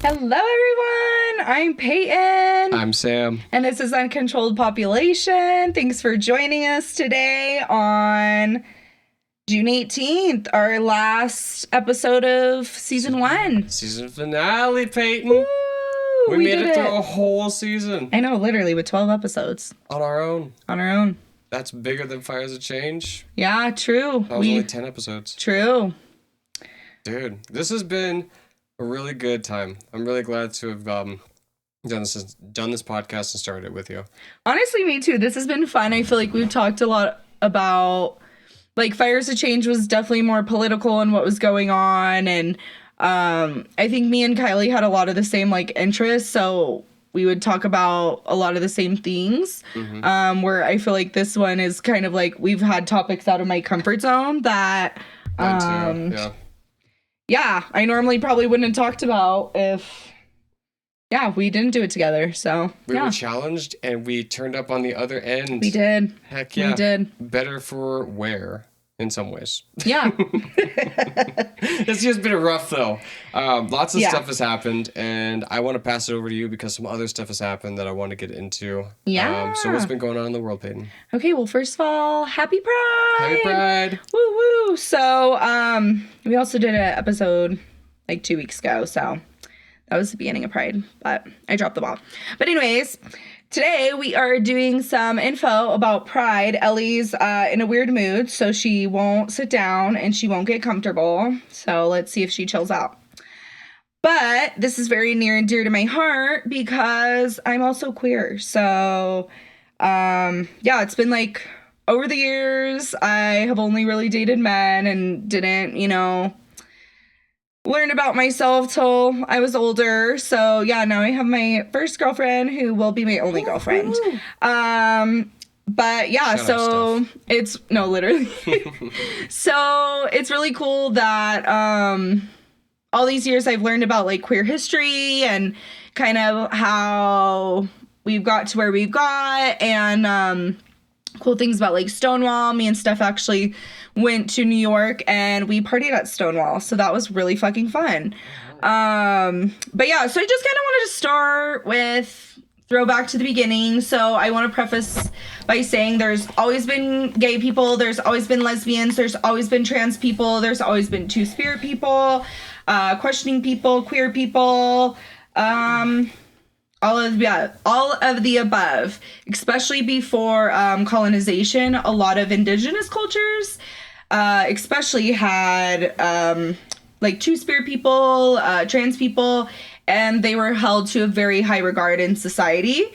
Hello, everyone. I'm Peyton. I'm Sam. And this is Uncontrolled Population. Thanks for joining us today on June 18th, our last episode of season 1. Season finale, Peyton. Woo! We made it through a whole season. I know, literally, with 12 episodes. On our own. On our own. That's bigger than Fires of Change. Yeah, true. That was only 10 episodes. True. Dude, this has been a really good time. I'm really glad to have done this podcast and started it with you. Honestly, me too. This has been fun. I feel like we've talked a lot about, like, Fires of Change was definitely more political and what was going on, and I think me and Kylie had a lot of the same, like, interests, so we would talk about a lot of the same things, where I feel like this one is kind of like we've had topics out of my comfort zone that, yeah, I normally probably wouldn't have talked about if, we didn't do it together, so, We were challenged, and we turned up on the other end. We did. Heck yeah. We did. Better for wear, in some ways. Yeah. It's just been rough, though. Lots of stuff has happened, and I want to pass it over to you because some other stuff has happened that I want to get into. Yeah. So what's been going on in the world, Peyton? Okay, well, first of all, happy Pride! Happy Pride! Woo woo! So, we also did an episode like 2 weeks ago, so that was the beginning of Pride, but I dropped the ball. But anyways, today we are doing some info about Pride. Ellie's in a weird mood, so she won't sit down and she won't get comfortable. So let's see if she chills out. But this is very near and dear to my heart because I'm also queer. So, it's been like over the years, I have only really dated men and didn't, learn about myself till I was older. So now I have my first girlfriend who will be my only girlfriend. But yeah, so it's literally. So it's really cool that all these years I've learned about like queer history and kind of how we've got to where we've got, and cool things about like Stonewall. Me and Steph actually went to New York and we partied at Stonewall, so that was really fucking fun. But yeah, so I just kind of wanted to start with throwback to the beginning. So I want to preface by saying there's always been gay people, there's always been lesbians, there's always been trans people, there's always been two-spirit people, questioning people, queer people, all of the above, especially before colonization. A lot of indigenous cultures especially had like two-spirit people, trans people, and they were held to a very high regard in society,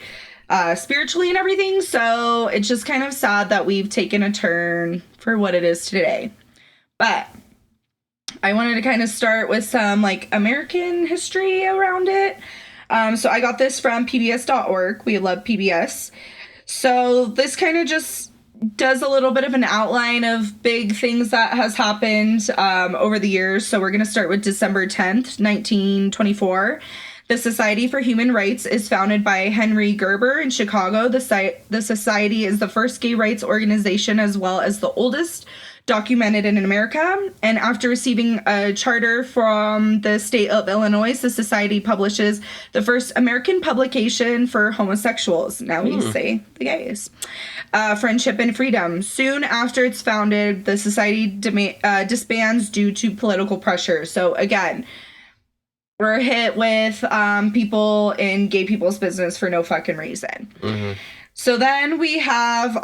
spiritually and everything. So it's just kind of sad that we've taken a turn for what it is today. But I wanted to kind of start with some like American history around it. So I got this from pbs.org. We love PBS. So this kind of just does a little bit of an outline of big things that has happened over the years. So we're going to start with December 10th, 1924. The Society for Human Rights is founded by Henry Gerber in Chicago. The society is the first gay rights organization as well as the oldest documented in America. And after receiving a charter from the state of Illinois, the society publishes the first American publication for homosexuals. Now we say the gays. Friendship and Freedom. Soon after it's founded, the society disbands due to political pressure. So again, we're hit with people in gay people's business for no fucking reason. So then we have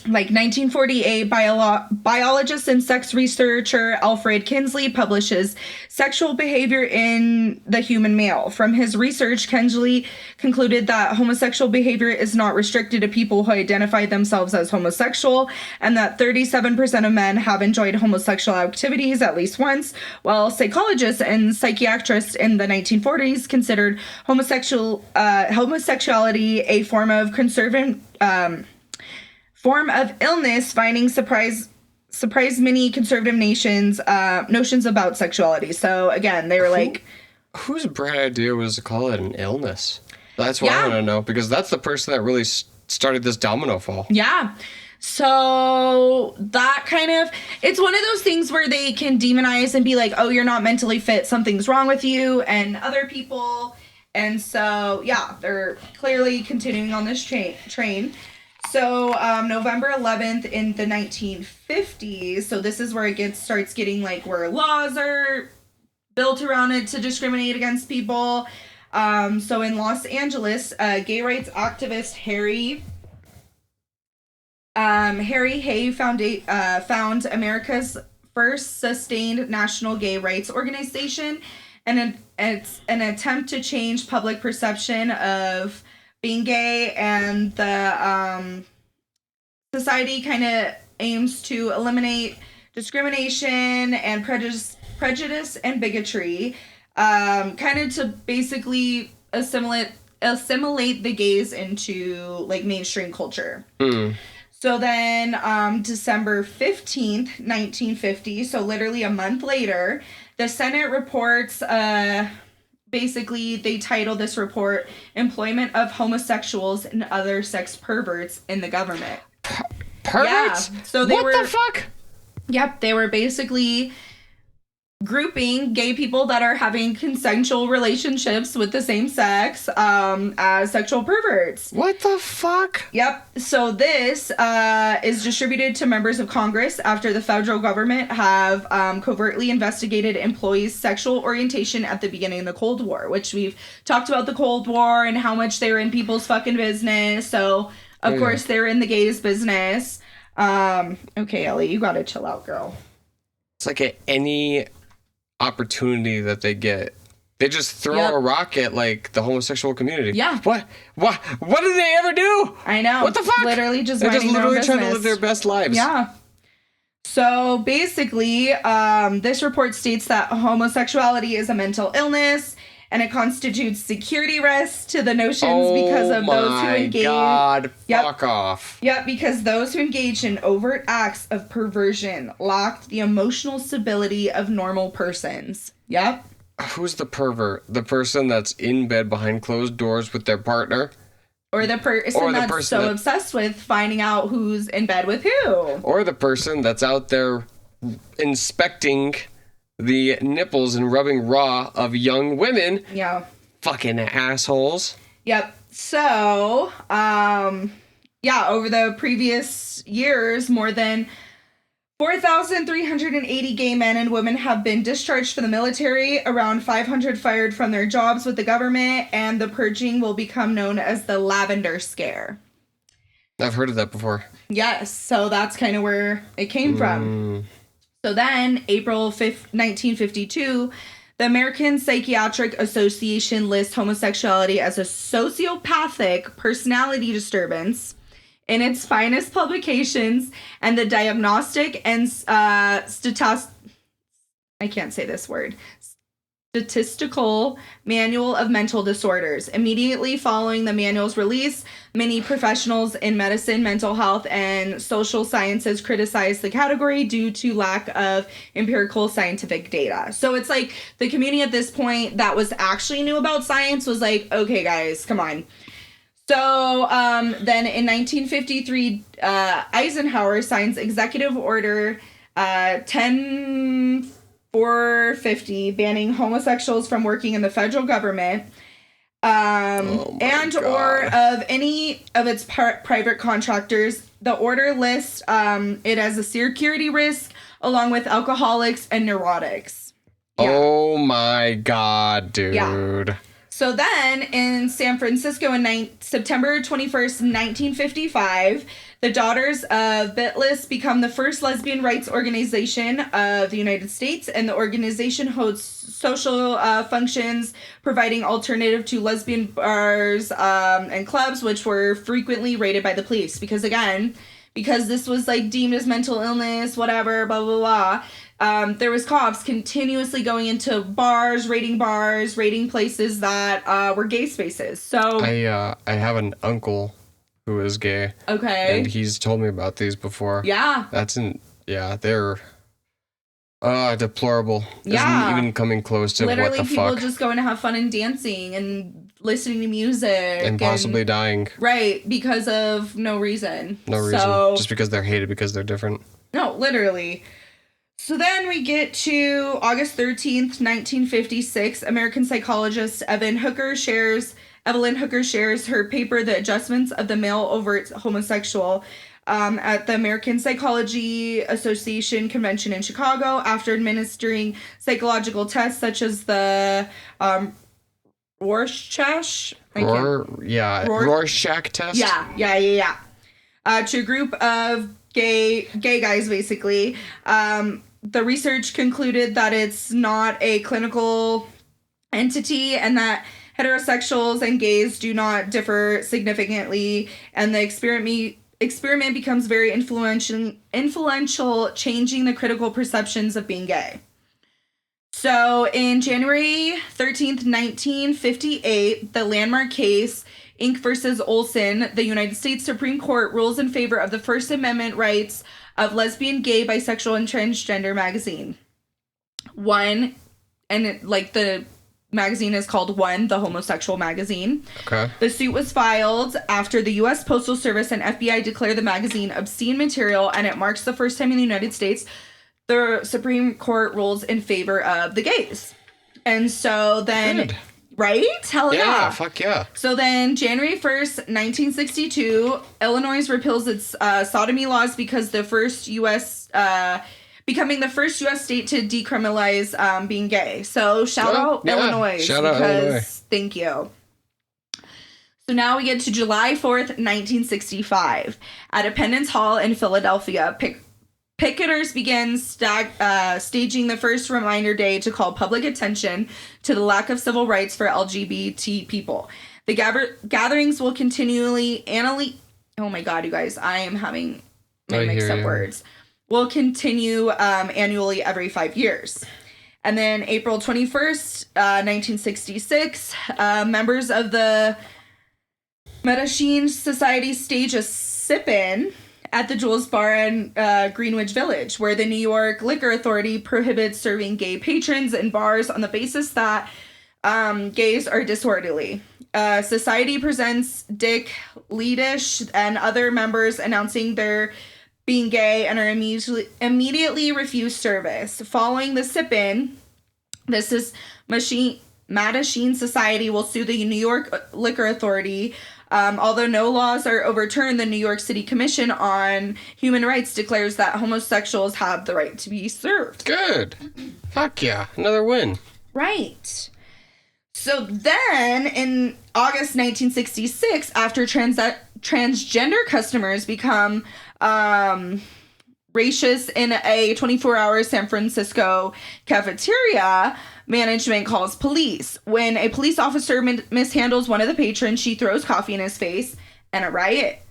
like 1948, biologist and sex researcher Alfred Kinsley publishes Sexual Behavior in the Human Male. From his research, Kinsley concluded that homosexual behavior is not restricted to people who identify themselves as homosexual, and that 37% of men have enjoyed homosexual activities at least once, while psychologists and psychiatrists in the 1940s considered homosexuality a form of illness, finding surprise many conservative notions about sexuality. So again, they were like, whose bright idea was to call it an illness? That's what I want to know, because that's the person that really started this domino fall. Yeah. So that kind of, it's one of those things where they can demonize and be like, oh, you're not mentally fit, something's wrong with you, and other people. And so, yeah, they're clearly continuing on this train. So November 11th in the 1950s, so this is where it starts getting like where laws are built around it to discriminate against people. So in Los Angeles, gay rights activist Harry Hay found America's first sustained national gay rights organization, and it's an attempt to change public perception of being gay, and the society kind of aims to eliminate discrimination and prejudice and bigotry, kind of to basically assimilate the gays into like mainstream culture. So then December 15th, 1950, so literally a month later, the Senate reports, basically they title this report, Employment of Homosexuals and Other Sex Perverts in the Government. Perverts? Yeah. So they what the fuck? Yep, they were basically grouping gay people that are having consensual relationships with the same sex as sexual perverts. What the fuck? Yep. So this is distributed to members of Congress after the federal government have covertly investigated employees' sexual orientation at the beginning of the Cold War, which we've talked about the Cold War and how much they were in people's fucking business. So, of course, they're in the gays' business. Okay, Ellie, you gotta chill out, girl. It's like at any opportunity that they get, they just throw a rock at like the homosexual community. Yeah. What did they ever do? I know. What the fuck? Literally just they're minding just literally their own trying to business. live their best lives. Yeah. So basically, this report states that homosexuality is a mental illness and it constitutes security risks to the notions because of those who engage. Oh my God, fuck off. Yep, because those who engage in overt acts of perversion lack the emotional stability of normal persons. Yep. Who's the pervert? The person that's in bed behind closed doors with their partner? Or the person that's so obsessed with finding out who's in bed with who. Or the person that's out there inspecting the nipples and rubbing raw of young women. Yeah. Fucking assholes. Yep. So, over the previous years, more than 4,380 gay men and women have been discharged from the military, around 500 fired from their jobs with the government, and the purging will become known as the Lavender Scare. I've heard of that before. Yes, so that's kind of where it came from. So then, April 5th, 1952, the American Psychiatric Association lists homosexuality as a sociopathic personality disturbance in its finest publications, and the Diagnostic and Statistical Manual of Mental Disorders. Immediately following the manual's release, many professionals in medicine, mental health, and social sciences criticized the category due to lack of empirical scientific data. So it's like the community at this point that was actually new about science was like, okay, guys, come on. So then in 1953, Eisenhower signs Executive Order 10450 banning homosexuals from working in the federal government or of any of its private contractors. The order lists it as a security risk along with alcoholics and neurotics. Yeah. Oh my God, dude. Yeah. So then, in San Francisco in September 21st, 1955, the Daughters of Bitless become the first lesbian rights organization of the United States, and the organization hosts social functions, providing alternative to lesbian bars and clubs, which were frequently raided by the police. Because this was like deemed as mental illness, whatever, blah, blah, blah. There was cops continuously going into bars, raiding places that were gay spaces. So I have an uncle who is gay. Okay. And he's told me about these before. Yeah. They're deplorable. Yeah. Isn't even coming close to literally what the people fuck. just going to have fun and dancing and listening to music. And possibly dying. Right, because of no reason. No reason. Just because they're hated because they're different. No, literally. So then we get to August 13th, 1956. American psychologist Evelyn Hooker shares her paper, The Adjustments of the Male Overt Homosexual, at the American Psychology Association convention in Chicago after administering psychological tests such as the Rorschach test. Yeah. To a group of gay guys, basically. The research concluded that it's not a clinical entity and that heterosexuals and gays do not differ significantly, and the experiment becomes very influential, changing the critical perceptions of being gay. So in January 13th, 1958, the landmark case, Inc. versus Olson, the United States Supreme Court rules in favor of the First Amendment rights of lesbian, gay, bisexual, and transgender magazine. The magazine is called One, the homosexual magazine. Okay. The suit was filed after the U.S. Postal Service and FBI declared the magazine obscene material, and it marks the first time in the United States the Supreme Court rules in favor of the gays. And so then... Good. Right? Hell yeah. Yeah, fuck yeah. So then, January 1st, 1962, Illinois repeals its sodomy laws because the first U.S., becoming the first U.S. state to decriminalize being gay. So shout out Illinois. Shout out Illinois. Thank you. So now we get to July 4th, 1965. At Appendance Hall in Philadelphia, picketers began staging the first reminder day to call public attention to the lack of civil rights for LGBT people. The gatherings will continually oh my god, you guys, I am having my mixed up words. Will continue annually every 5 years. And then April 21st, 1966, members of the Medellin Society stage a sip-in at the Jules Bar in Greenwich Village, where the New York Liquor Authority prohibits serving gay patrons in bars on the basis that gays are disorderly. Society presents Dick Leadish and other members announcing their being gay and are immediately refused service. Following the sip-in, Medellin Society will sue the New York Liquor Authority. Although no laws are overturned, the New York City Commission on Human Rights declares that homosexuals have the right to be served. Good. Fuck yeah. Another win. Right. So then, in August 1966, after transgender customers become racist in a 24-hour San Francisco cafeteria, management calls police. When a police officer mishandles one of the patrons, she throws coffee in his face, and a riot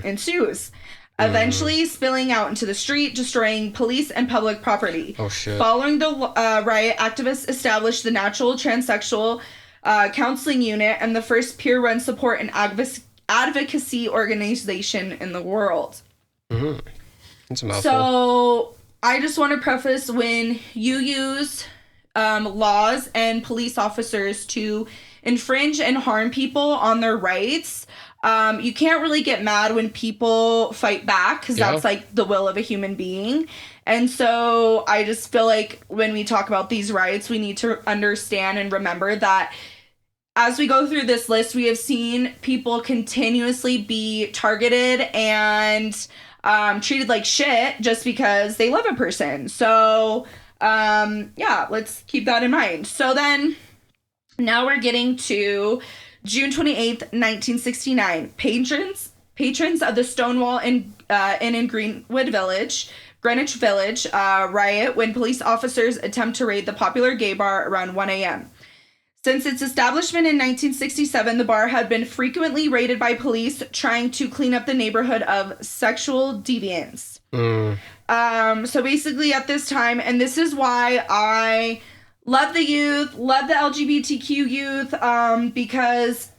ensues, eventually spilling out into the street, destroying police and public property. Oh, shit. Following the riot, activists established the Natural Transsexual Counseling Unit and the first peer-run support and advocacy organization in the world. Mm-hmm. That's a mouthful. So, I just want to preface, when you use laws and police officers to infringe and harm people on their rights, you can't really get mad when people fight back, because that's like the will of a human being. And so I just feel like when we talk about these rights, we need to understand and remember that as we go through this list, we have seen people continuously be targeted and treated like shit just because they love a person. So let's keep that in mind. So then, now we're getting to June 28th, 1969. Patrons of the Stonewall Inn in Greenwich Village riot when police officers attempt to raid the popular gay bar around 1 a.m. Since its establishment in 1967, the bar had been frequently raided by police trying to clean up the neighborhood of sexual deviants. So basically at this time, and this is why I love the youth, love the LGBTQ youth, because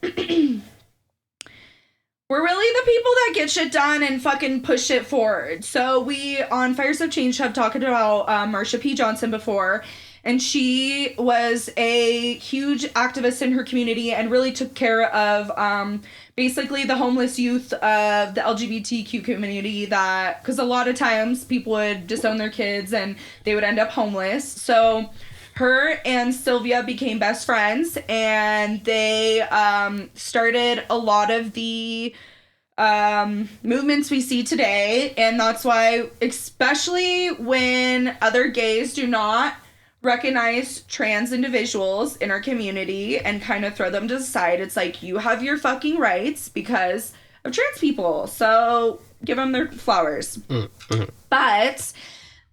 we're really the people that get shit done and fucking push shit forward. So we, on Fires of Change, have talked about Marsha P. Johnson before, And she was a huge activist in her community and really took care of basically the homeless youth of the LGBTQ community, that because a lot of times people would disown their kids and they would end up homeless. So her and Sylvia became best friends, and they started a lot of the movements we see today. And that's why, especially when other gays do not recognize trans individuals in our community and kind of throw them to the side, it's like, you have your fucking rights because of trans people, so give them their flowers. But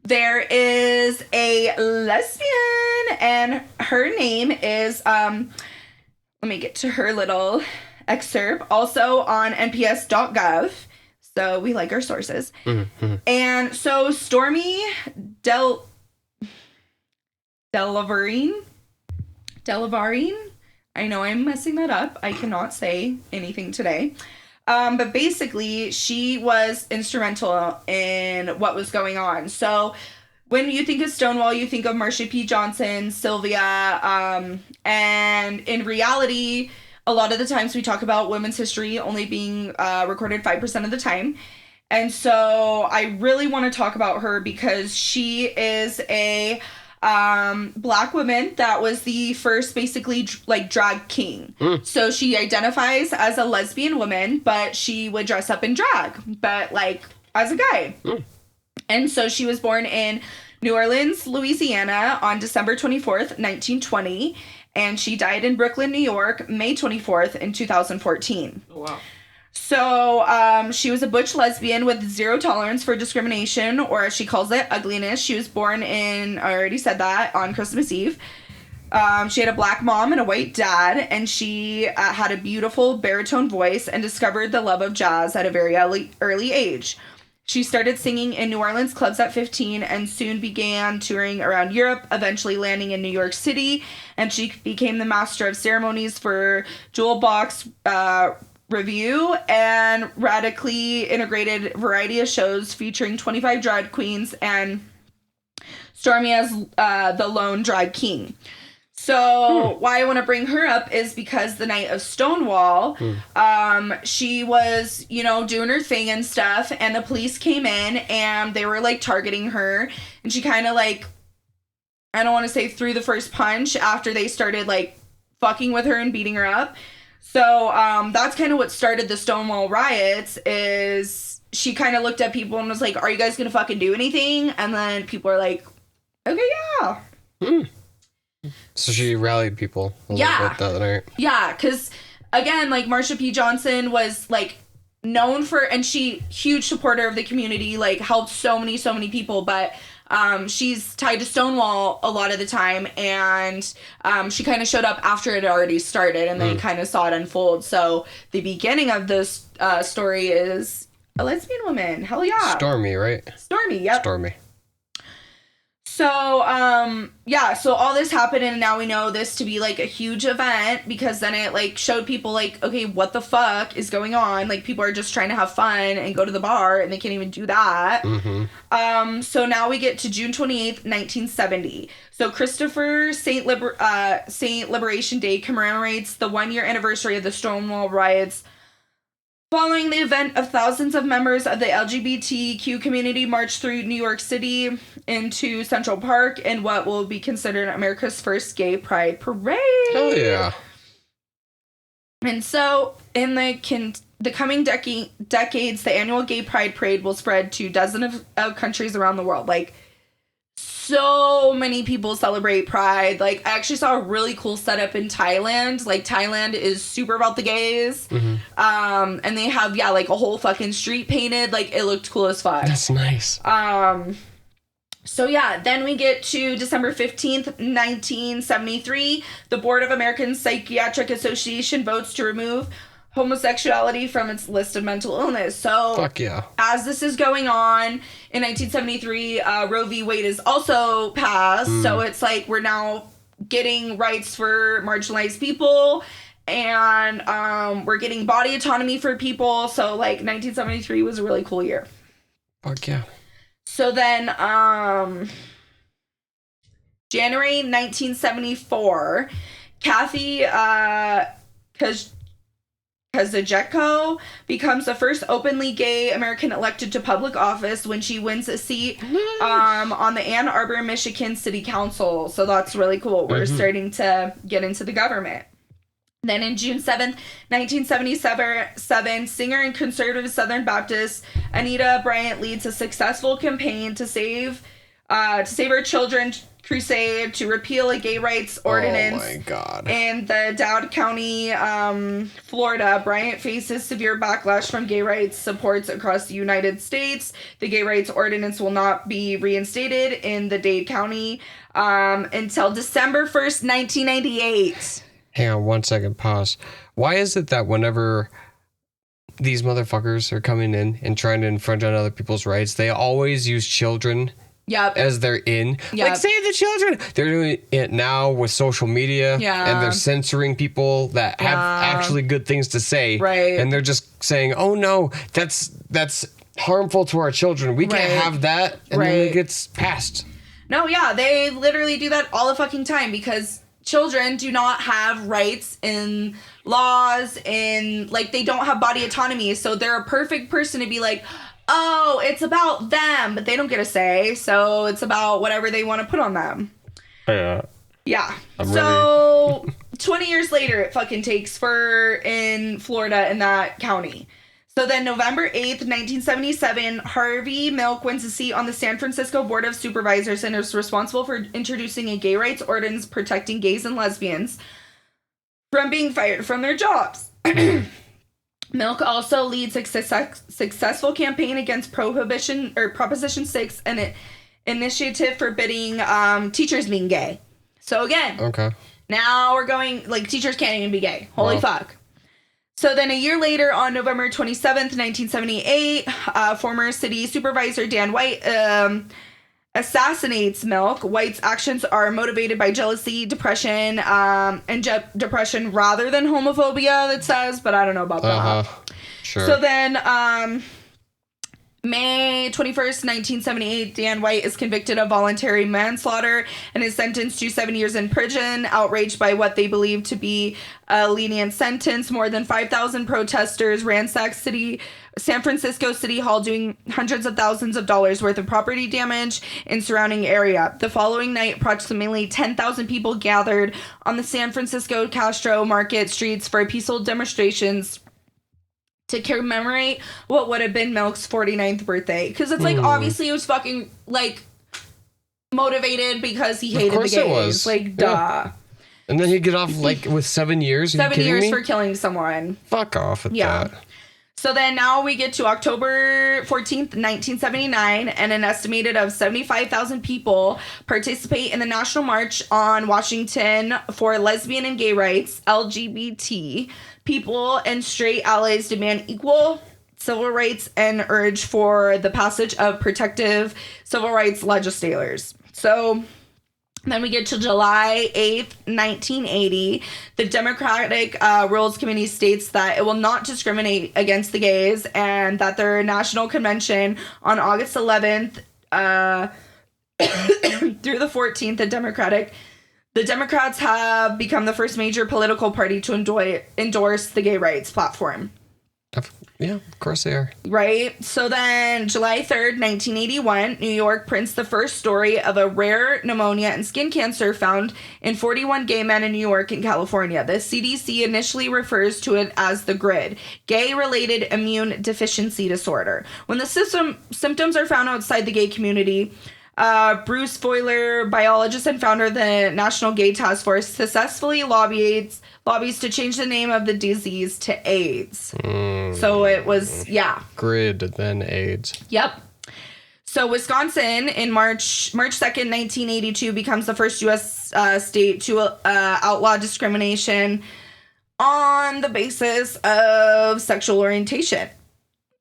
there is a lesbian, and her name is let me get to her little excerpt, also on nps.gov, so we like our sources. And so Stormy Delavarine, I know I'm messing that up. I cannot say anything today. But basically, she was instrumental in what was going on. So when you think of Stonewall, you think of Marsha P. Johnson, Sylvia, and in reality, a lot of the times we talk about women's history only being recorded 5% of the time. And so I really want to talk about her because she is a Black woman that was the first basically like drag king. So she identifies as a lesbian woman, but she would dress up in drag, but like as a guy. And so she was born in New Orleans, Louisiana on December 24th, 1920. And she died in Brooklyn, New York, May 24th in 2014. Oh, wow. So she was a butch lesbian with zero tolerance for discrimination, or as she calls it, ugliness. She was born in, I already said that, on Christmas Eve. She had a Black mom and a white dad, and she had a beautiful baritone voice and discovered the love of jazz at a very early age. She started singing in New Orleans clubs at 15 and soon began touring around Europe, eventually landing in New York City, and she became the master of ceremonies for Jewel Box Review and radically integrated a variety of shows featuring 25 drag queens and Stormy as the lone drag king. So why I want to bring her up is because the night of Stonewall, she was, you know, doing her thing and stuff, and the police came in and they were like targeting her, and she kind of like, I don't want to say threw the first punch after they started like fucking with her and beating her up. So that's kind of what started the Stonewall riots, is she kind of looked at people and was like, are you guys going to fucking do anything? And then people are like, okay, yeah. So she rallied people a little bit that night. Yeah, because, again, like, Marsha P. Johnson was, like, known for, and she, huge supporter of the community, like, helped so many people, but she's tied to Stonewall a lot of the time, and she kind of showed up after it already started, and they kind of saw it unfold. So the beginning of this story is a lesbian woman. Hell yeah. Stormy, right? Stormy, yep. Stormy. So, so all this happened, and now we know this to be, like, a huge event, because then it, like, showed people, like, okay, what the fuck is going on? Like, people are just trying to have fun and go to the bar, and they can't even do that. So now we get to June 28th, 1970. So Christopher Saint Liberation Day commemorates the 1-year anniversary of the Stonewall riots. Following the event, of thousands of members of the LGBTQ community marched through New York City into Central Park in what will be considered America's first gay pride parade. Hell yeah. And so, in the coming decades, the annual gay pride parade will spread to dozens of countries around the world. Like, so many people celebrate pride. Like, I actually saw a really cool setup in Thailand. Like, Thailand is super about the gays. And they have, like, a whole fucking street painted. Like, it looked cool as fuck. That's nice. So, then we get to December 15th, 1973. The Board of American Psychiatric Association votes to remove homosexuality from its list of mental illness. So, fuck yeah. As this is going on, in 1973, Roe v. Wade is also passed. So it's like we're now getting rights for marginalized people, and we're getting body autonomy for people. So, like, 1973 was a really cool year. Fuck yeah. So then, January 1974, Kathy Kazajetko becomes the first openly gay American elected to public office when she wins a seat on the Ann Arbor, Michigan City Council. So that's really cool. We're starting to get into the government. Then in June 7th, 1977, singer and conservative Southern Baptist Anita Bryant leads a successful campaign to save her children crusade to repeal a gay rights ordinance. Oh my God. In the Dowd County, Florida. Bryant faces severe backlash from gay rights supports across the United States. The gay rights ordinance will not be reinstated in the Dade County until December 1st, 1998. Hang on 1 second, pause. Why is it that whenever these motherfuckers are coming in and trying to infringe on other people's rights, they always use children as they're in? Like, save the children! They're doing it now with social media, and they're censoring people that have actually good things to say. Right. And they're just saying, oh no, that's harmful to our children. We can't have that. And then it gets passed. No, yeah, they literally do that all the fucking time because children do not have rights in laws, and like they don't have body autonomy, so they're a perfect person to be like, oh, it's about them, but they don't get a say, so it's about whatever they want to put on them. Yeah. So 20 years later it fucking takes for in Florida in that county. So then November 8th, 1977, Harvey Milk wins a seat on the San Francisco Board of Supervisors and is responsible for introducing a gay rights ordinance protecting gays and lesbians from being fired from their jobs. Milk also leads a successful campaign against Proposition 6, an initiative forbidding teachers being gay. So again, now we're going, like, teachers can't even be gay. Holy fuck. So then a year later, on November 27th, 1978, former city supervisor Dan White assassinates Milk. White's actions are motivated by jealousy, depression, depression rather than homophobia, it says, but I don't know about that. Sure. So then May 21st, 1978, Dan White is convicted of voluntary manslaughter and is sentenced to 7 years in prison. Outraged by what they believe to be a lenient sentence, more than 5,000 protesters ransacked San Francisco City Hall, doing hundreds of thousands of dollars worth of property damage in surrounding area. The following night, approximately 10,000 people gathered on the San Francisco Castro Market streets for peaceful demonstrations to commemorate what would have been Milk's 49th birthday. Because it's like, obviously it was fucking, like, motivated because he hated the gays. It was. Like, duh. And then he'd get off, like, with 7 years? 7 years for killing someone. Fuck off with that. So then now we get to October 14th, 1979, and an estimated of 75,000 people participate in the National March on Washington for lesbian and gay rights. LGBT people and straight allies demand equal civil rights and urge for the passage of protective civil rights legislators. So then we get to July 8th, 1980. The Democratic Rules Committee states that it will not discriminate against the gays, and that their national convention on August 11th through the 14th, the Democrats have become the first major political party to endorse the gay rights platform. Yeah, of course they are. Right? So then, July 3rd, 1981, New York prints the first story of a rare pneumonia and skin cancer found in 41 gay men in New York and California. The CDC initially refers to it as the GRID, gay-related immune deficiency disorder. When the symptoms are found outside the gay community, Bruce Foyler, biologist and founder of the National Gay Task Force, successfully lobbies to change the name of the disease to AIDS. So it was, GRID, then AIDS. Yep. So Wisconsin, in March 2nd, 1982, becomes the first U.S. State to outlaw discrimination on the basis of sexual orientation.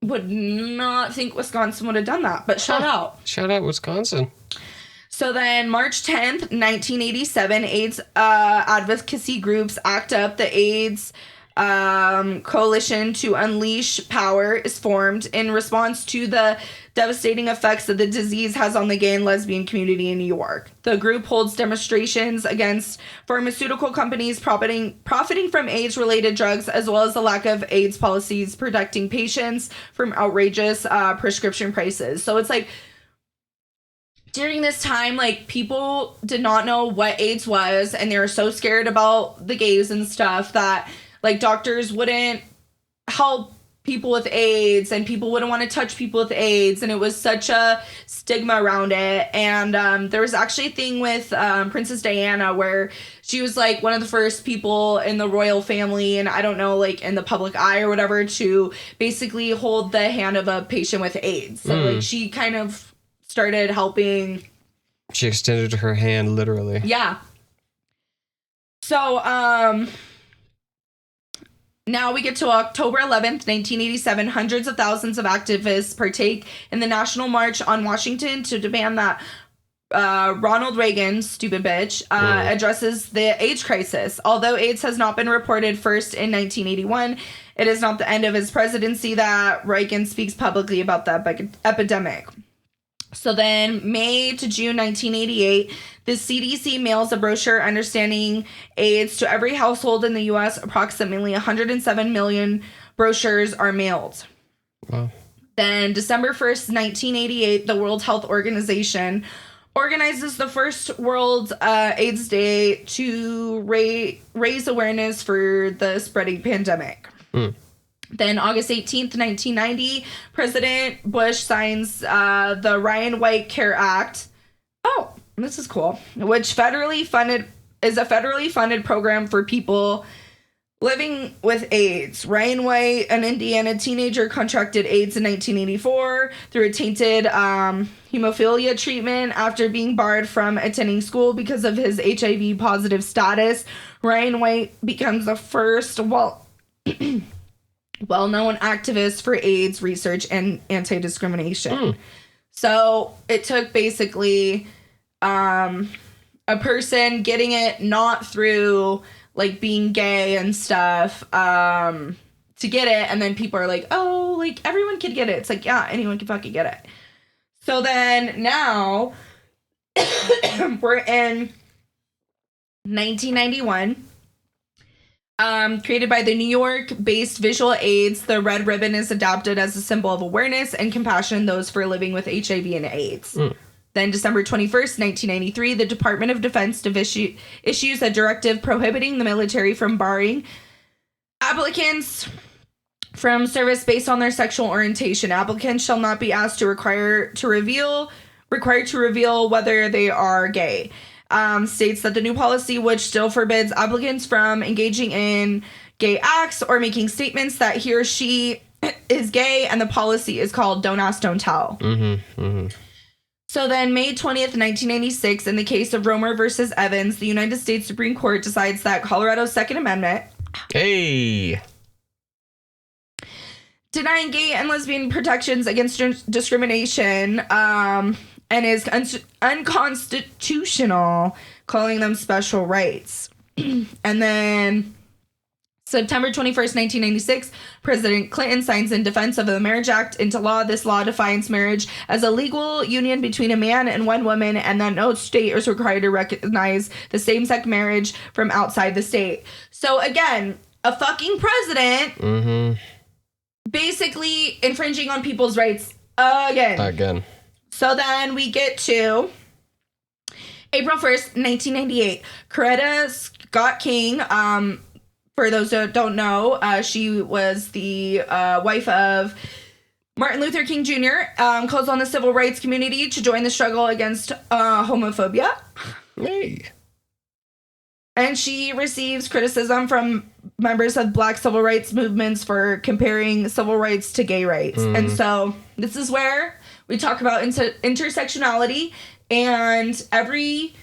Would not think Wisconsin would have done that, but shout out. Shout out Wisconsin. So then March 10th, 1987, AIDS advocacy groups ACT UP, the AIDS Coalition to Unleash Power, is formed in response to the devastating effects that the disease has on the gay and lesbian community in New York. The group holds demonstrations against pharmaceutical companies profiting from AIDS-related drugs, as well as the lack of AIDS policies protecting patients from outrageous prescription prices. So it's like, during this time, like, people did not know what AIDS was, and they were so scared about the gays and stuff that, like, doctors wouldn't help people with AIDS, and people wouldn't want to touch people with AIDS, and it was such a stigma around it. And there was actually a thing with Princess Diana where she was, like, one of the first people in the royal family, and I don't know, like, in the public eye or whatever, to basically hold the hand of a patient with AIDS. So, like, she kind of started helping. She extended her hand, literally. Yeah. So, now we get to October 11th, 1987. Hundreds of thousands of activists partake in the National March on Washington to demand that Ronald Reagan, stupid bitch, addresses the AIDS crisis. Although AIDS has not been reported first in 1981, it is not the end of his presidency that Reagan speaks publicly about the epidemic. So then, May to June 1988, the CDC mails a brochure understanding AIDS to every household in the U.S. Approximately 107 million brochures are mailed. Wow. Then, December 1st, 1988, the World Health Organization organizes the first World AIDS Day to raise awareness for the spreading pandemic. Then August 18th, 1990, President Bush signs the Ryan White Care Act. Oh, this is cool. Which is a federally funded program for people living with AIDS. Ryan White, an Indiana teenager, contracted AIDS in 1984 through a tainted hemophilia treatment after being barred from attending school because of his HIV positive status. Ryan White becomes the first well-known activist for AIDS research and anti-discrimination. So it took basically a person getting it not through, like, being gay and stuff to get it, and then people are like, oh, like, everyone can get it. It's like, yeah, anyone can fucking get it. So then now we're in 1991. Created by the New York-based Visual AIDS, the red ribbon is adopted as a symbol of awareness and compassion those for living with HIV and AIDS. Then December 21st, 1993, the Department of Defense issues a directive prohibiting the military from barring applicants from service based on their sexual orientation. Applicants shall not be asked to required to reveal whether they are gay. States that the new policy, which still forbids applicants from engaging in gay acts or making statements that he or she is gay, and the policy is called Don't Ask, Don't Tell. So then May 20th, 1996, in the case of Romer versus Evans, the United States Supreme Court decides that Colorado's Second Amendment, denying gay and lesbian protections against discrimination, and is unconstitutional, calling them special rights. And then September 21st, 1996, President Clinton signs in defense of the Marriage Act into law. This law defines marriage as a legal union between a man and one woman, and that no state is required to recognize the same-sex marriage from outside the state. So again, a fucking president basically infringing on people's rights again. So then we get to April 1st, 1998. Coretta Scott King, for those who don't know, she was the wife of Martin Luther King Jr., calls on the civil rights community to join the struggle against homophobia. Hey. And she receives criticism from members of Black civil rights movements for comparing civil rights to gay rights. And so this is where we talk about intersectionality, and every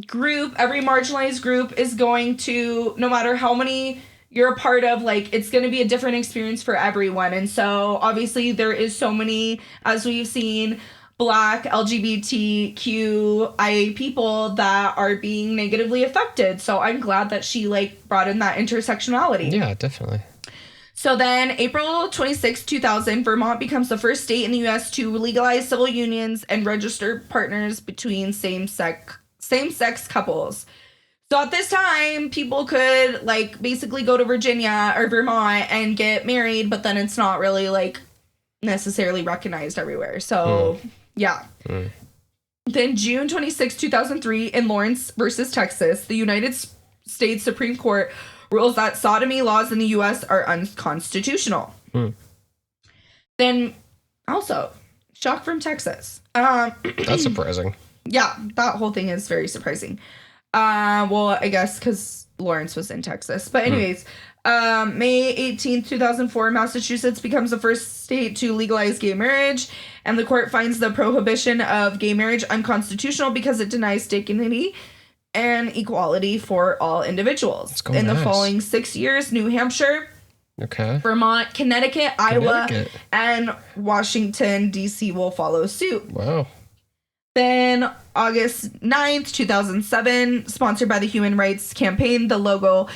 group, every marginalized group is going to, no matter how many you're a part of, like, it's going to be a different experience for everyone. And so obviously there is so many, as we've seen, Black LGBTQIA people that are being negatively affected. So I'm glad that she, like, brought in that intersectionality. Yeah, definitely. So then, April 26, 2000, Vermont becomes the first state in the U.S. to legalize civil unions and register partners between same-sex couples. So at this time, people could, like, basically go to Virginia or Vermont and get married, but then it's not really, like, necessarily recognized everywhere. So, yeah. Then June 26, 2003, in Lawrence versus Texas, the United States Supreme Court rules that sodomy laws in the U.S. are unconstitutional. Then, also, shock from Texas. That's surprising. Yeah, that whole thing is very surprising. Well, I guess because Lawrence was in Texas. But anyways, May 18th, 2004, Massachusetts becomes the first state to legalize gay marriage. And the court finds the prohibition of gay marriage unconstitutional because it denies dignity and equality for all individuals. In the following 6 years, New Hampshire, Vermont, Connecticut, Iowa, and Washington, D.C. will follow suit. Wow. Then August 9th, 2007, sponsored by the Human Rights Campaign, the Logo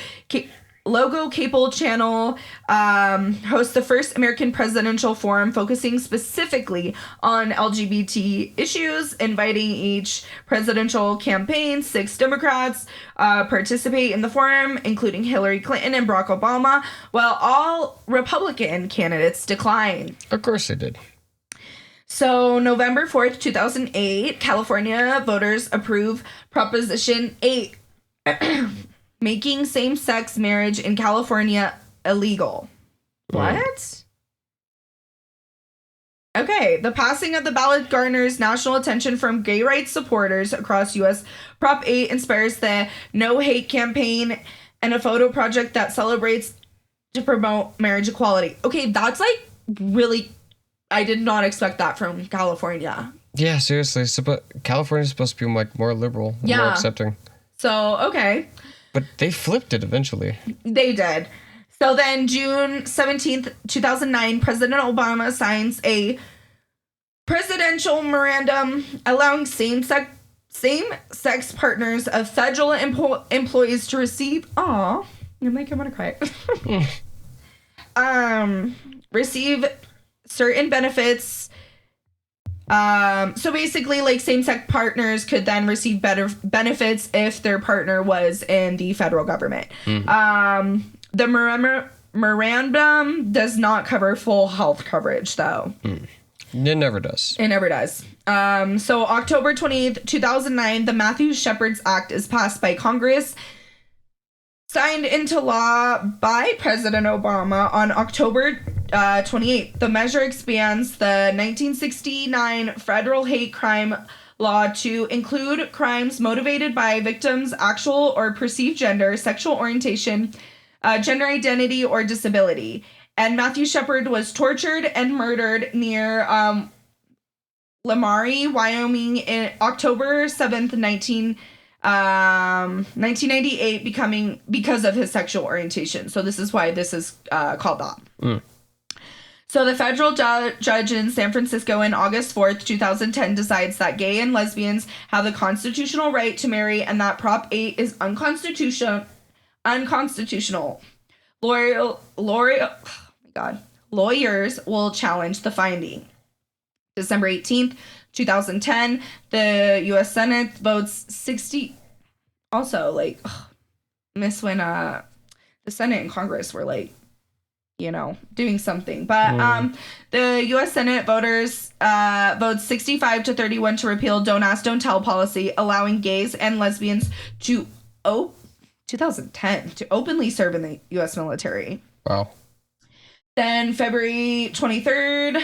Cable Channel hosts the first American presidential forum focusing specifically on LGBT issues, inviting each presidential campaign. 6 Democrats participate in the forum, including Hillary Clinton and Barack Obama, while all Republican candidates decline. Of course they did. So, November 4th, 2008, California voters approve Proposition 8, making same-sex marriage in California illegal. What? Okay, the passing of the ballot garners national attention from gay rights supporters across U.S. Prop 8 inspires the No Hate campaign and a photo project that celebrates to promote marriage equality. Okay, that's like really... I did not expect that from California. Yeah, seriously. But California's supposed to be like more liberal, more accepting. So, okay. But they flipped it eventually. They did. So then June 17th, 2009, President Obama signs a presidential memorandum allowing same-sex partners of federal employees to receive... Aw, I'm like, I'm gonna cry. Receive certain benefits. So basically, like, same-sex partners could then receive better benefits if their partner was in the federal government. The memorandum does not cover full health coverage, though. It never does. It never does. So October 28th, 2009, the Matthew Shepard Act is passed by Congress, signed into law by President Obama on October 28th. The measure expands the 1969 federal hate crime law to include crimes motivated by victims' actual or perceived gender, sexual orientation, gender identity, or disability. And Matthew Shepard was tortured and murdered near Lamari, Wyoming, in October 7th, 1998, because of his sexual orientation. So this is why this is called that. So the federal judge in San Francisco in August 4th, 2010 decides that gay and lesbians have the constitutional right to marry and that Prop 8 is unconstitutional. Lawyers will challenge the finding. December 18th, 2010, the U.S. Senate votes 60... Also, like, miss when the Senate and Congress were, like, you know, doing something. But the U.S. Senate votes 65-31 to repeal Don't Ask, Don't Tell policy, allowing gays and lesbians to 2010 to openly serve in the U.S. military. Wow. Then February 23rd,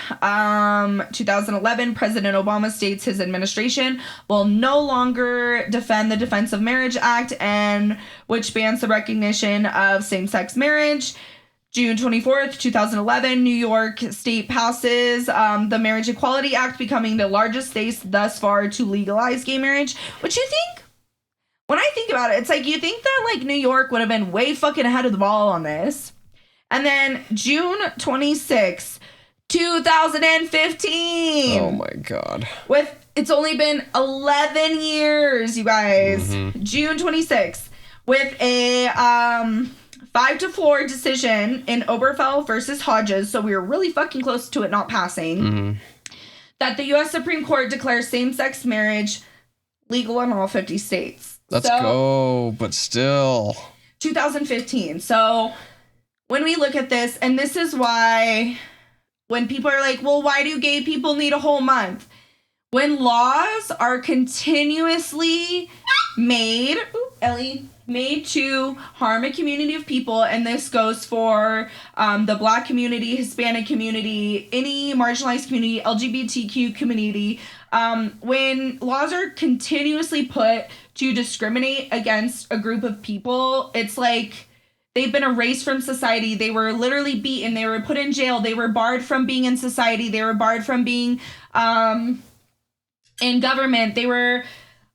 2011, President Obama states his administration will no longer defend the Defense of Marriage Act, and which bans the recognition of same-sex marriage. June 24th, 2011, New York State passes the Marriage Equality Act, becoming the largest state thus far to legalize gay marriage. Which you think, when I think about it, it's like you think that like New York would have been way fucking ahead of the ball on this. And then June 26th, 2015. Oh my God. It's only been 11 years, you guys. June 26th, with a 5-4 decision in Obergefell versus Hodges, so we were really fucking close to it not passing, that the U.S. Supreme Court declares same-sex marriage legal in all 50 states. Let's go, but still. 2015. So when we look at this, and this is why when people are like, well, why do gay people need a whole month? When laws are continuously made to harm a community of people, and this goes for the Black community, Hispanic community, any marginalized community, LGBTQ community, when laws are continuously put to discriminate against a group of people, it's like they've been erased from society. They were literally beaten. They were put in jail. They were barred from being in society. They were barred from being in government. They were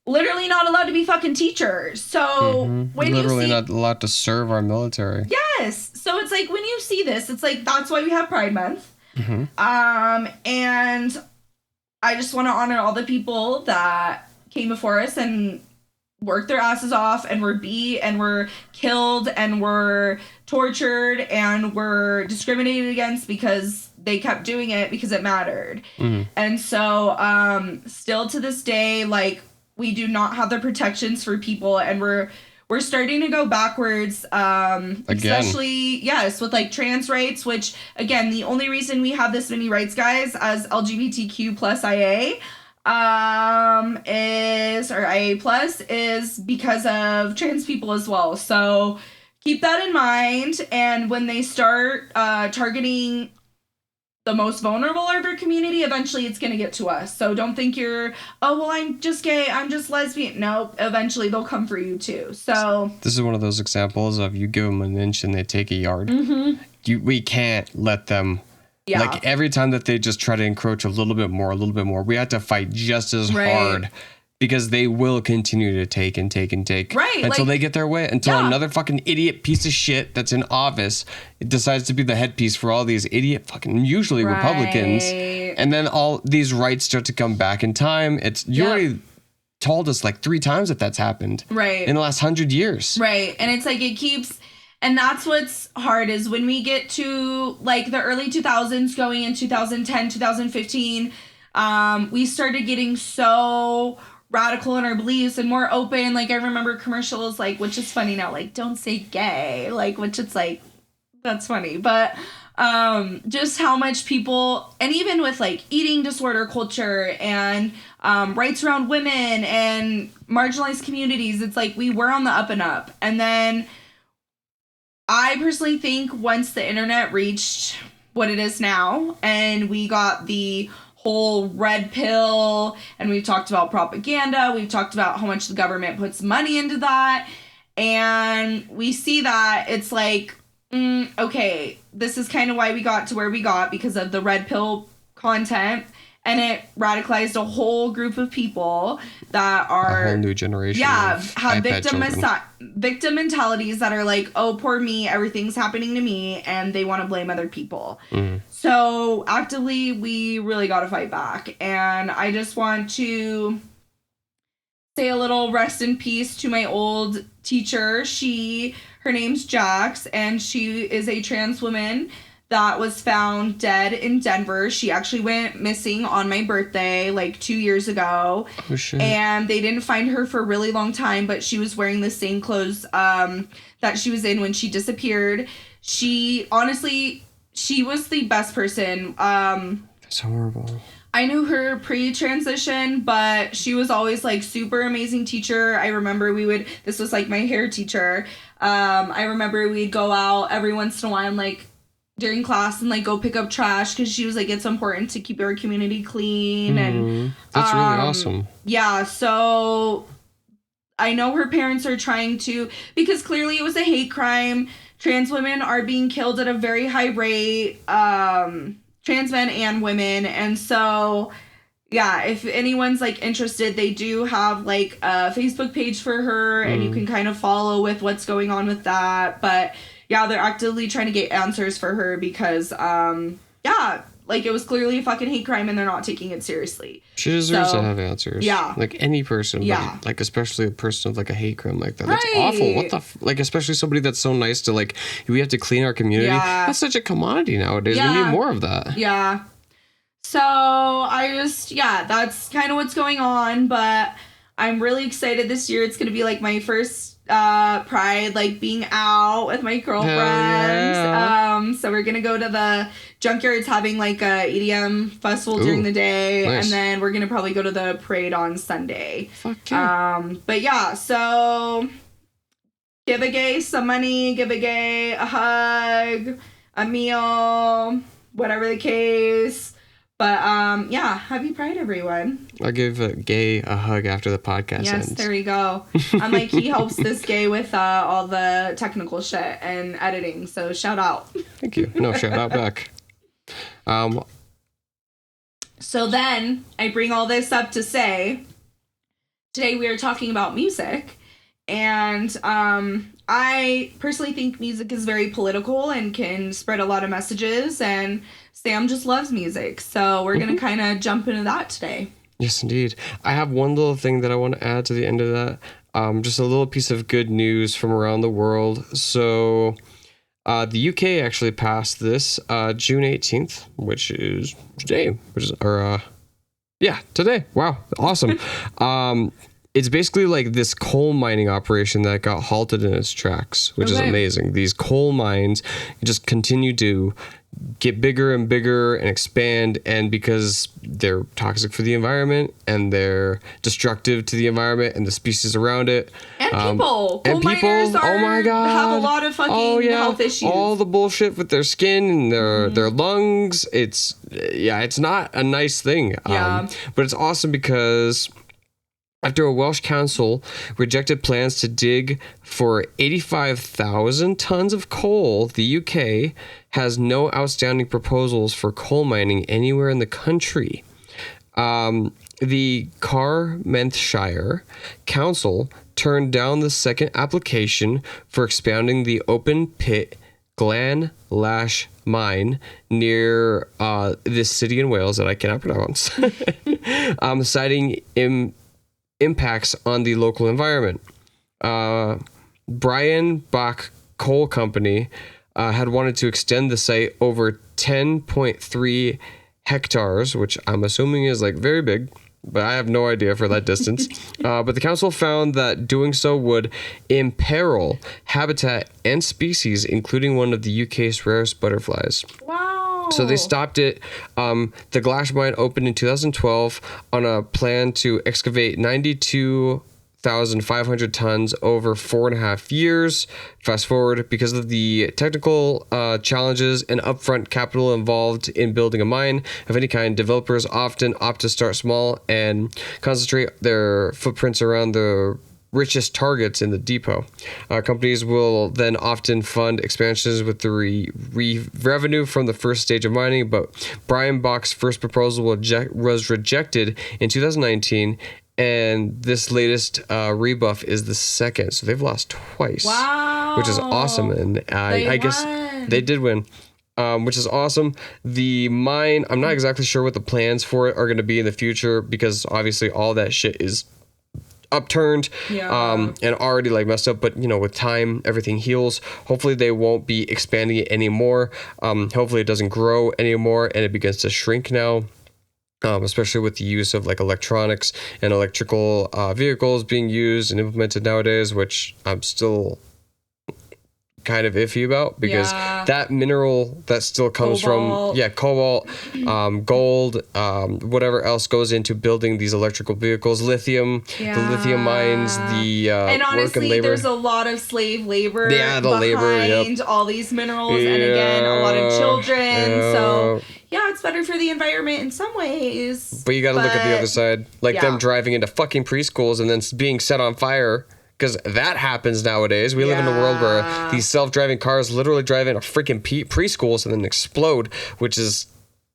literally not allowed to be fucking teachers. So when literally you see, not allowed to serve our military. Yes. So it's like when you see this, it's like that's why we have Pride Month. And I just want to honor all the people that came before us and worked their asses off and were beat and were killed and were tortured and were discriminated against because they kept doing it because it mattered. And so still to this day, like, we do not have the protections for people, and we're starting to go backwards, especially, yes, with, like, trans rights, which, again, the only reason we have this many rights, guys, as LGBTQ+IA, is because of trans people as well. So keep that in mind, and when they start targeting the most vulnerable of our community, eventually it's going to get to us. So don't think you're, oh, well, I'm just gay, I'm just lesbian. No, eventually they'll come for you too. So this is one of those examples of you give them an inch and they take a yard. We can't let them, like, every time that they just try to encroach a little bit more, we have to fight just as hard, because they will continue to take and take and take until they get their way, until another fucking idiot piece of shit that's in office decides to be the headpiece for all these idiot fucking, usually Republicans, and then all these rights start to come back in time. You already told us like 3 times that that's happened in the last 100 years. And it's like it keeps, and that's what's hard is when we get to like the early 2000s going in 2010, 2015, we started getting so radical in our beliefs and more open. Like, I remember commercials, like, which is funny now, like, don't say gay, like, which it's like, that's funny, but just how much people, and even with like eating disorder culture and rights around women and marginalized communities, it's like we were on the up and up. And then I personally think once the internet reached what it is now, and we got the whole red pill, and we've talked about propaganda, we've talked about how much the government puts money into that, and we see that it's like, okay, this is kind of why we got to where we got, because of the red pill content, and it radicalized a whole group of people that are a whole new generation. Have victim mentalities that are like, oh, poor me, everything's happening to me, and they want to blame other people. So actively, we really got to fight back. And I just want to say a little rest in peace to my old teacher. Her name's Jax, and she is a trans woman that was found dead in Denver. She actually went missing on my birthday, like 2 years ago. Oh, shit. And they didn't find her for a really long time, but she was wearing the same clothes that she was in when she disappeared. She was the best person. That's horrible. I knew her pre-transition, but she was always like super amazing teacher. I remember this was like my hair teacher. I remember we'd go out every once in a while and like during class and like go pick up trash, because she was like, it's important to keep our community clean. And that's really awesome. Yeah, so I know her parents are trying to, because clearly it was a hate crime. Trans women are being killed at a very high rate, trans men and women. And so yeah, if anyone's like interested, they do have like a Facebook page for her, and you can kind of follow with what's going on with that. But yeah, they're actively trying to get answers for her, because Like, it was clearly a fucking hate crime and they're not taking it seriously. She deserves to have answers. Yeah. Like any person. Yeah. But like, especially a person of like a hate crime like that. That's awful. What the like, especially somebody that's so nice to like, we have to clean our community. Yeah. That's such a commodity nowadays. Yeah. We need more of that. Yeah. So that's kind of what's going on. But I'm really excited this year. It's going to be like my first Pride, like being out with my girlfriends. Yeah. So we're gonna go to the Junkyards having like a EDM festival during the day, nice. And then we're gonna probably go to the parade on Sunday. Fuck yeah. But yeah, so give a gay some money, give a gay a hug, a meal, whatever the case. But happy Pride, everyone. I'll give a gay a hug after the podcast ends. Yes, there you go. I'm like, he helps this gay with all the technical shit and editing, so shout out. Thank you. No, shout out back. So then, I bring all this up to say, today we are talking about music, and I personally think music is very political and can spread a lot of messages, and Sam just loves music, so we're going to kind of jump into that today. Yes, indeed. I have one little thing that I want to add to the end of that. Just a little piece of good news from around the world. So the UK actually passed this June 18th, which is today. Today. Wow, awesome. It's basically like this coal mining operation that got halted in its tracks, which is amazing. These coal mines just continue to get bigger and bigger and expand, and because they're toxic for the environment and they're destructive to the environment and the species around it. And people. Coal miners oh my God. Have a lot of fucking health issues. All the bullshit with their skin and their lungs. It's not a nice thing. But it's awesome because after a Welsh council rejected plans to dig for 85,000 tons of coal, the UK has no outstanding proposals for coal mining anywhere in the country. The Carmarthenshire Council turned down the second application for expanding the open pit Glan Lash mine near this city in Wales that I cannot pronounce, citing impacts on the local environment. Brian Bach Coal Company had wanted to extend the site over 10.3 hectares, which I'm assuming is like very big, but I have no idea for that distance. But the council found that doing so would imperil habitat and species, including one of the UK's rarest butterflies. Wow. So they stopped it. The Glash mine opened in 2012 on a plan to excavate 92,500 tons over 4.5 years. Fast forward, because of the technical challenges and upfront capital involved in building a mine of any kind, developers often opt to start small and concentrate their footprints around the richest targets in the depot. Companies will then often fund expansions with the revenue from the first stage of mining, but Brian Bach's first proposal was rejected in 2019, and this latest rebuff is the second. So they've lost twice. Wow. Which is awesome, and I guess they did win. Which is awesome. The mine, I'm not exactly sure what the plans for it are going to be in the future, because obviously all that shit is upturned and already like messed up, but with time everything heals. Hopefully they won't be expanding it anymore. Hopefully it doesn't grow anymore and it begins to shrink now, especially with the use of like electronics and electrical vehicles being used and implemented nowadays, which I'm still kind of iffy about, because that mineral that still comes cobalt. From cobalt, gold, whatever else goes into building these electrical vehicles, lithium, the lithium mines, the and honestly, work and labor. There's a lot of slave labor behind all these minerals, and again, a lot of children. So it's better for the environment in some ways. But you got to look at the other side, like them driving into fucking preschools and then being set on fire. Because that happens nowadays. We live in a world where these self-driving cars literally drive into freaking preschools and then explode, which is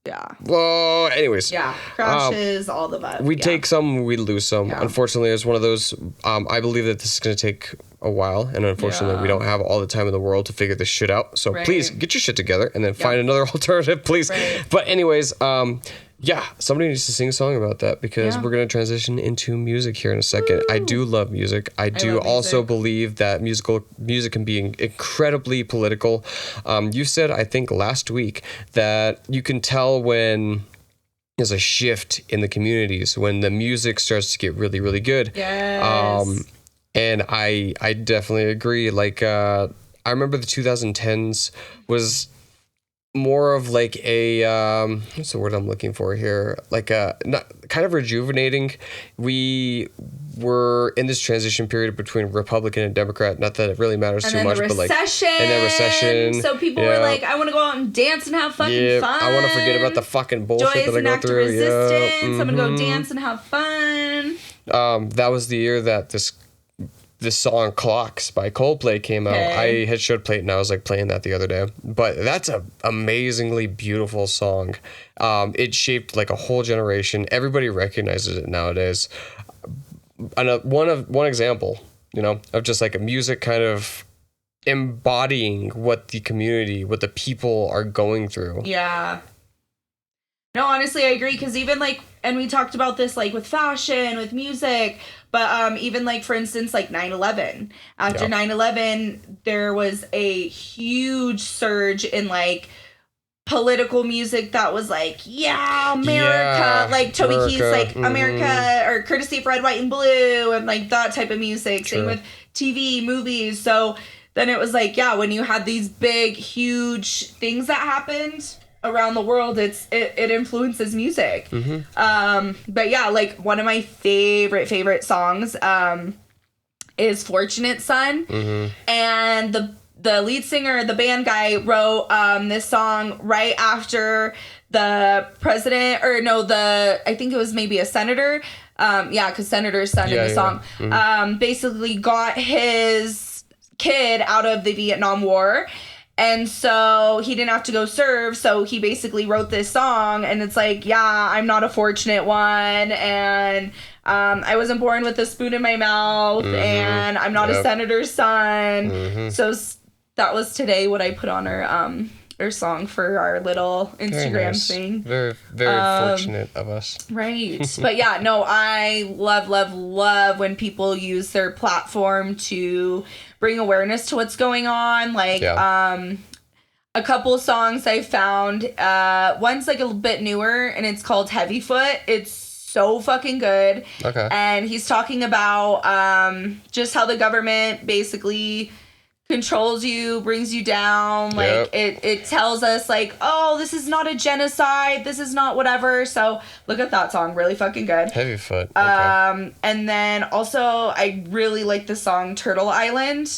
Yeah. Well, anyways. Yeah. Crashes, all the butts. We take some, we lose some. Yeah. Unfortunately, it's one of those. I believe that this is going to take a while, and unfortunately, we don't have all the time in the world to figure this shit out. So please get your shit together and then find another alternative, please. Right. But anyways, yeah, somebody needs to sing a song about that because we're going to transition into music here in a second. Woo! I do love music. I do also believe that music can be incredibly political. You said, I think last week, that you can tell when there's a shift in the communities, when the music starts to get really, really good. Yes. And I definitely agree. Like, I remember the 2010s was more of like a what's the word I'm looking for here? Like not kind of rejuvenating. We were in this transition period between Republican and Democrat. Not that it really matters too much, but like and then recession. So people were like, I want to go out and dance and have fucking fun. I want to forget about the fucking bullshit that I go through. Resistance. I'm gonna go dance and have fun. That was the year that this song Clocks by Coldplay came out. I had should play it and I was like playing that the other day. But that's a amazingly beautiful song. It shaped like a whole generation. Everybody recognizes it nowadays. And one example, of just like a music kind of embodying what the community, what the people are going through. Yeah. No, honestly, I agree. Because even like, and we talked about this like with fashion, with music, but even like, for instance, like 9/11. After 9/11, there was a huge surge in like political music that was like, yeah, America, like Toby Keith's like America, or Courtesy of Red, White, and Blue, and like that type of music. Same with TV, movies. So then it was like, yeah, when you had these big, huge things that happened around the world, it influences music. But yeah, like one of my favorite songs is Fortunate Son. And the lead singer, the band guy, wrote this song right after the president, I think it was maybe a senator, because senator's son in the song, basically got his kid out of the Vietnam War. And so he didn't have to go serve, so he basically wrote this song, and it's like, yeah, I'm not a fortunate one, and I wasn't born with a spoon in my mouth, and I'm not a senator's son. So that was today what I put on our song for our little Instagram thing. Very, very fortunate of us. Right. But yeah, no, I love when people use their platform to bring awareness to what's going on. Like, a couple songs I found. One's like a little bit newer, and it's called Heavy Foot. It's so fucking good. Okay. And he's talking about just how the government basically controls you, brings you down. Like, it tells us like, oh, this is not a genocide, this is not whatever. So look at that song, really fucking good. Heavy Foot. Okay. And then also I really like the song Turtle Island.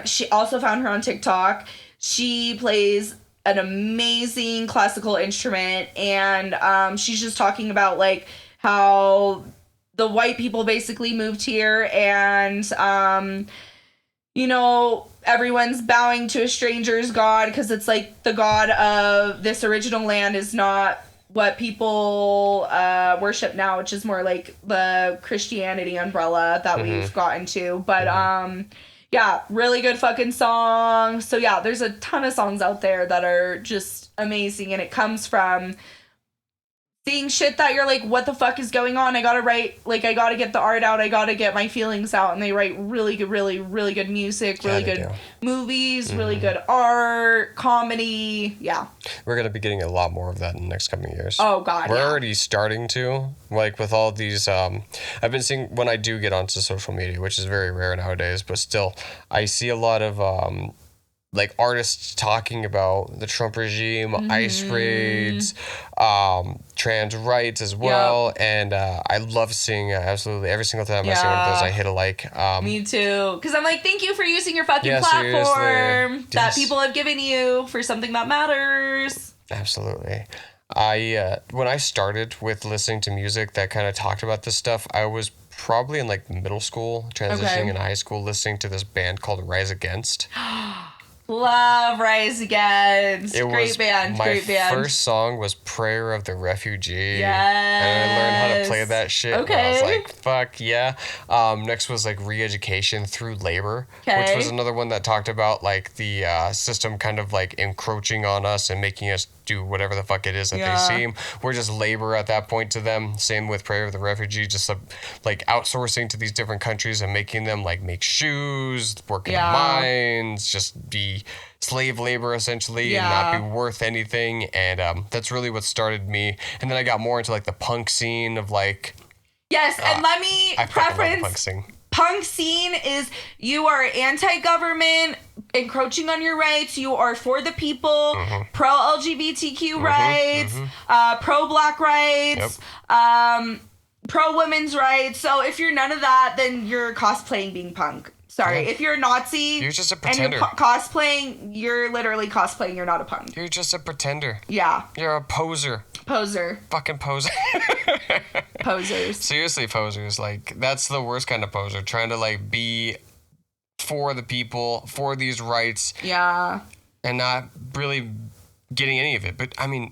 She also found her on TikTok. She plays an amazing classical instrument, and she's just talking about like how the white people basically moved here, and everyone's bowing to a stranger's god because it's like the god of this original land is not what people worship now, which is more like the Christianity umbrella that we've gotten to. But yeah, really good fucking song. So yeah, there's a ton of songs out there that are just amazing, and it comes from seeing shit that you're like, what the fuck is going on? I gotta write, like, I gotta get the art out, I gotta get my feelings out, and they write really good, really, really good music, really good movies, really good art, comedy, We're gonna be getting a lot more of that in the next coming years. Oh, God, We're already starting to, like, with all these, I've been seeing, when I do get onto social media, which is very rare nowadays, but still, I see a lot of, like, artists talking about the Trump regime, ICE raids, trans rights as well, and I love seeing absolutely every single time I see one of those, I hit a like. Me too, because I'm like, thank you for using your fucking platform that people have given you for something that matters. Absolutely. When I started with listening to music that kind of talked about this stuff, I was probably in like middle school, transitioning in high school, listening to this band called Rise Against. Love Rise Against. Great band. My first song was Prayer of the Refugee. Yes. And I learned how to play that shit. Okay. And I was like, fuck yeah. Next was like Re-Education Through Labor, which was another one that talked about like the system kind of like encroaching on us and making us do whatever the fuck it is that they seem. We're just labor at that point to them. Same with Prayer of the Refugee, just like outsourcing to these different countries and making them like make shoes, work in mines, just be slave labor essentially and not be worth anything. And that's really what started me. And then I got more into like the punk scene of like and let me preference punk scene is you are anti-government, encroaching on your rights, you are for the people, pro-LGBTQ rights, pro-black rights, pro-women's rights. So if you're none of that, then you're cosplaying being punk. Sorry, if you're a Nazi you're just a pretender. And you're cosplaying, you're literally cosplaying, you're not a punk. You're just a pretender. Yeah. You're a poser. Fucking poser. Posers. Seriously, posers. Like, that's the worst kind of poser. Trying to, like, be for the people, for these rights. Yeah. And not really getting any of it. But, I mean,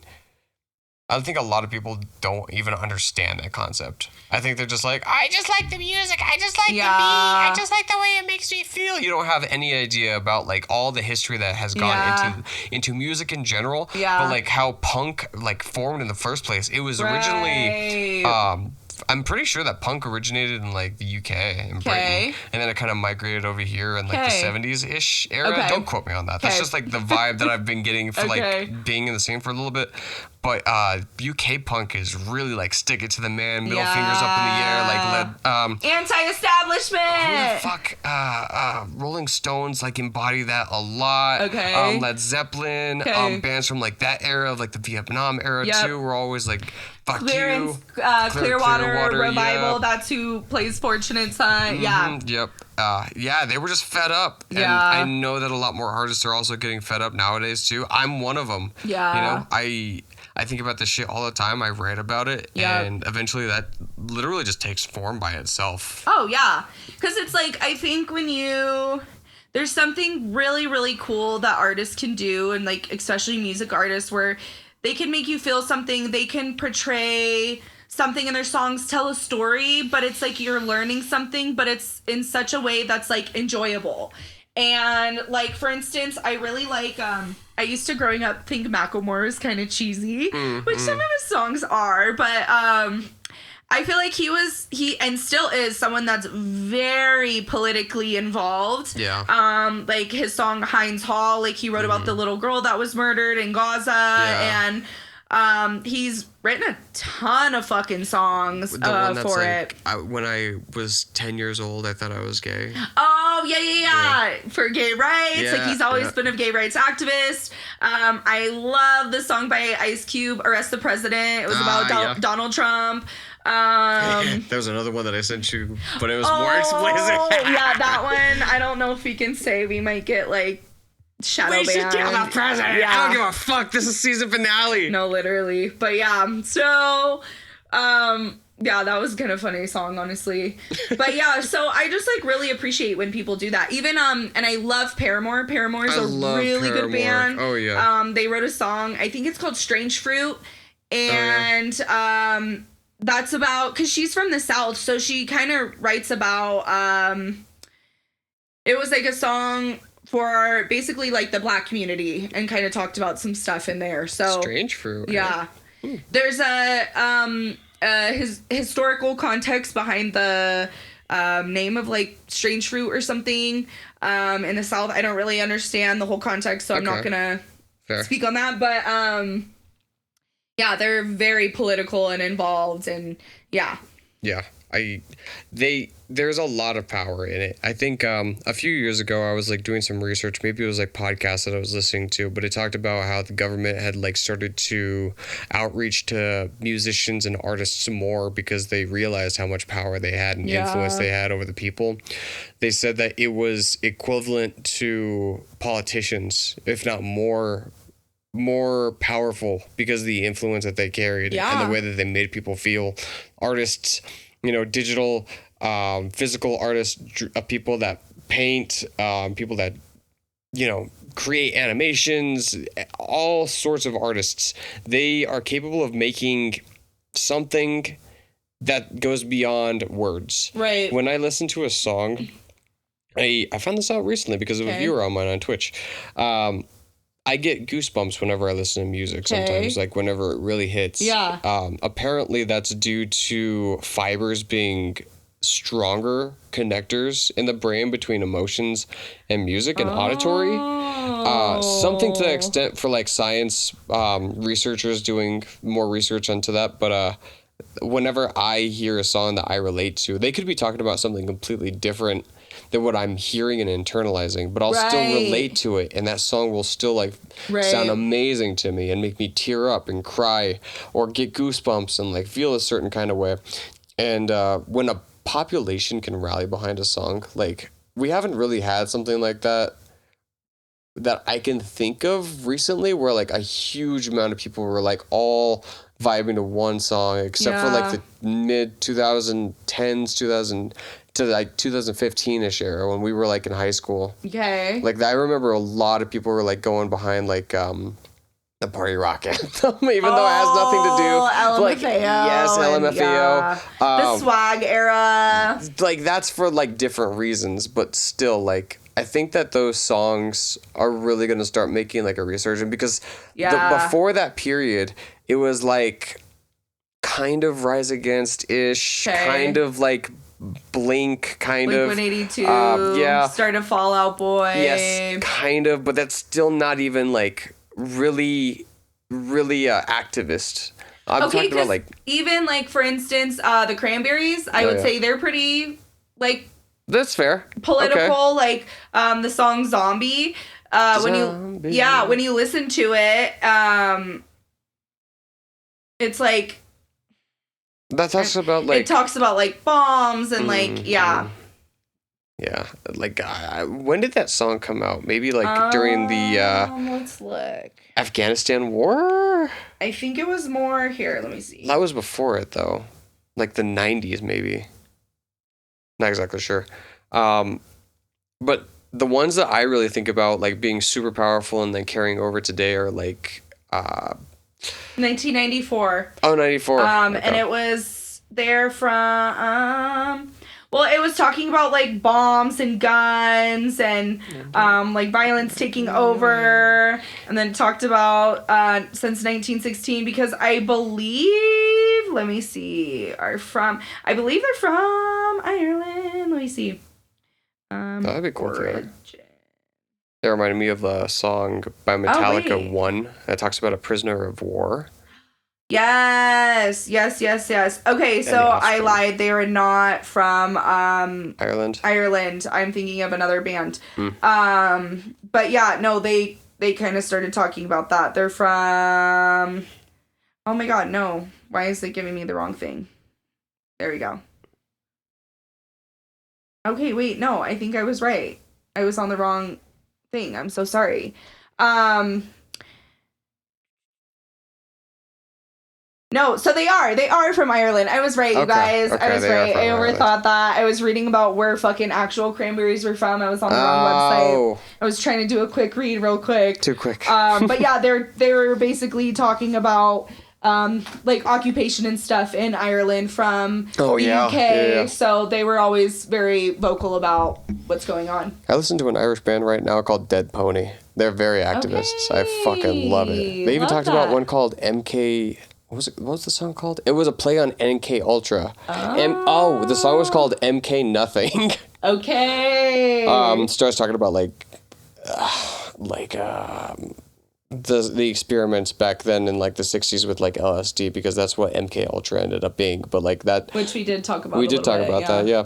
I think a lot of people don't even understand that concept. I think they're just like, I just like the music. I just like the beat. I just like the way it makes me feel. You don't have any idea about like all the history that has gone into music in general. Yeah. But like how punk like formed in the first place. It was originally I'm pretty sure that punk originated in like the UK and Britain, and then it kind of migrated over here in like the 70s-ish era. Don't quote me on that. That's just like the vibe that I've been getting for like being in the scene for a little bit. But UK punk is really like stick it to the man, middle fingers up in the air, like anti-establishment. Who the fuck? Rolling Stones like embody that a lot. Led Zeppelin, bands from like that era of like the Vietnam era too. Were always like fuck you. Clearwater Revival. That's who plays Fortunate Son. They were just fed up. And I know that a lot more artists are also getting fed up nowadays too. I'm one of them. Yeah. You know, I think about this shit all the time. I write about it. And eventually that literally just takes form by itself. Oh, yeah. Because it's like, I think there's something really, really cool that artists can do, and like, especially music artists, where they can make you feel something, they can portray something in their songs, tell a story, but it's like you're learning something, but it's in such a way that's like enjoyable. And like, for instance, I really like, I used to growing up think Macklemore was kind of cheesy, which some of his songs are, but I feel like he and still is someone that's very politically involved. Yeah. Like his song Heinz Hall, like he wrote about the little girl that was murdered in Gaza, and he's written a ton of fucking songs for it. When I was 10 years old, I thought I was gay. Oh, yeah. For gay rights. Like, he's always been a gay rights activist. I love the song by Ice Cube, Arrest the President. It was about Donald Trump. There's another one that I sent you, but it was more explicit. Yeah, that one. I don't know if we can say. We might get, like, shadow banned. We should kill the president. Yeah. I don't give a fuck. This is season finale. No, literally. But yeah, so that was kind of funny song, honestly. But yeah, so I just like really appreciate when people do that. Even and I love Paramore. Paramore is a really good band. Oh yeah. They wrote a song. I think it's called Strange Fruit, and that's about, because she's from the South, so she kind of writes about it was like a song for basically like the Black community, and kind of talked about some stuff in there. So Strange Fruit. Yeah. There's his historical context behind the name of like Strange Fruit or something in the South. I don't really understand the whole context, so I'm not gonna speak on that. But they're very political and involved, and yeah. There's a lot of power in it. I think a few years ago I was like doing some research, maybe it was like podcasts that I was listening to, but it talked about how the government had like started to outreach to musicians and artists more because they realized how much power they had and influence they had over the people. They said that it was equivalent to politicians, if not more powerful, because of the influence that they carried and the way that they made people feel. Artists, digital, physical artists, people that paint, people that create animations, all sorts of artists. They are capable of making something that goes beyond words. Right. When I listen to a song, I found this out recently because of a viewer on mine on Twitch. I get goosebumps whenever I listen to music sometimes, like whenever it really hits. Yeah. Apparently that's due to fibers being stronger connectors in the brain between emotions and music and auditory. Something to that extent for like science researchers doing more research into that. But whenever I hear a song that I relate to, they could be talking about something completely different than what I'm hearing and internalizing, but I'll still relate to it, and that song will still like sound amazing to me and make me tear up and cry or get goosebumps and like feel a certain kind of way. And when a population can rally behind a song, like we haven't really had something like that I can think of recently, where like a huge amount of people were like all vibing to one song, except for like the mid 2010s, to like 2015-ish era when we were like in high school. Okay. Like I remember a lot of people were like going behind like the party rock anthem, even though it has nothing to do. LMFAO. Like, yes, LMFAO. The swag era. Like that's for like different reasons, but still like I think that those songs are really going to start making like a resurgence, because before that period, it was like kind of Rise Against-ish, kind of like Blink, kind of. Blink-182, start of Fall Out Boy. Yes, kind of, but that's still not even like really activist. I'm talking about like even like for instance, the Cranberries. I would say they're pretty like. That's fair. Political, like the song "Zombie." When you listen to it, it's like that talks about like it talks about like bombs and like yeah. Like when did that song come out? Maybe like during the let's look. Afghanistan war. I think it was more here. Let me see. That was before it though, like the 90s maybe. Not exactly sure. But the ones that I really think about like being super powerful and then carrying over today are like 1994. Oh, 94. And it was there from it was talking about like bombs and guns and like violence taking over, and then it talked about since 1916, because I believe, let me see, I believe they're from Ireland. Let me see. That'd be cool. That reminded me of the song by Metallica, One, that talks about a prisoner of war. Yes. Okay, so I lied. They are not from Ireland. I'm thinking of another band. But yeah, no, they kind of started talking about that. They're from. Oh my God, no! Why is it giving me the wrong thing? There we go. Okay, wait, no, I think I was right. I was on the wrong thing. I'm so sorry. No, so they are from Ireland. I was right, you guys. I was right. I overthought that. I was reading about where fucking actual Cranberries were from. I was on the wrong website. I was trying to do a quick read real quick. Too quick. But yeah, they were basically talking about like occupation and stuff in Ireland from the UK. Yeah. So they were always very vocal about what's going on. I listen to an Irish band right now called Dead Pony. They're very activists. I fucking love it. They even talked about one called MK. What was the song called? It was a play on MK Ultra. The song was called MK Nothing. Okay. Starts talking about the experiments back then in like the 60s with like LSD, because that's what MK Ultra ended up being. But like that, which we did talk about. We did talk about that, yeah.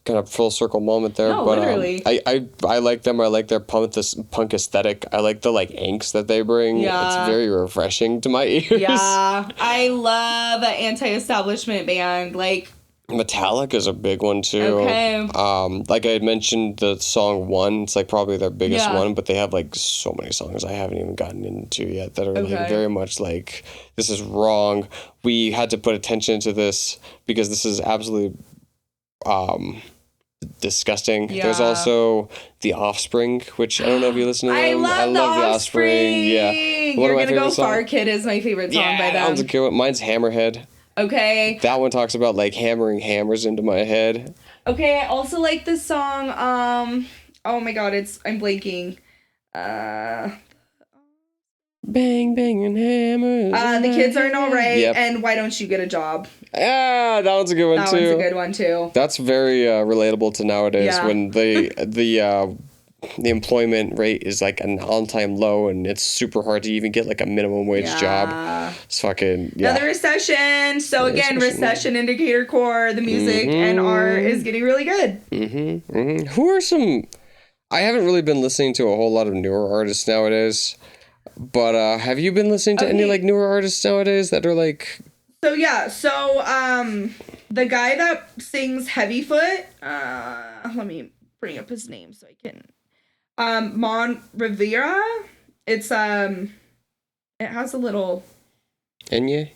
Kind of full circle moment there. No, but literally. I like them. I like their punk aesthetic. I like the like angst that they bring. Yeah. It's very refreshing to my ears. Yeah, I love an anti-establishment band. Like Metallica is a big one too. Okay. Like I had mentioned the song One, it's like probably their biggest one, but they have like so many songs I haven't even gotten into yet that are like very much like, this is wrong. We had to put attention to this because this is absolutely disgusting. There's also The Offspring, which I don't know if you listen to them. I love The Offspring. Yeah. You're Gonna Go Far Kid is my favorite song by them. That one's a good one. Mine's Hammerhead. Okay. That one talks about like hammering hammers into my head. Okay, I also like this song. Oh my god, I'm blanking. Bang banging hammers. The Kids Aren't Alright, and Why Don't You Get a Job? Yeah, that one's a good one too. That one's a good one too. That's very relatable to nowadays when the employment rate is like an all-time low and it's super hard to even get like a minimum wage job. It's fucking Another recession. So again, recession indicator core, the music and art is getting really good. Who are some? I haven't really been listening to a whole lot of newer artists nowadays. But have you been listening to any like newer artists nowadays that are like? So the guy that sings Heavyfoot, let me bring up his name so I can. Mon Rivera. It's it has a little. Enya?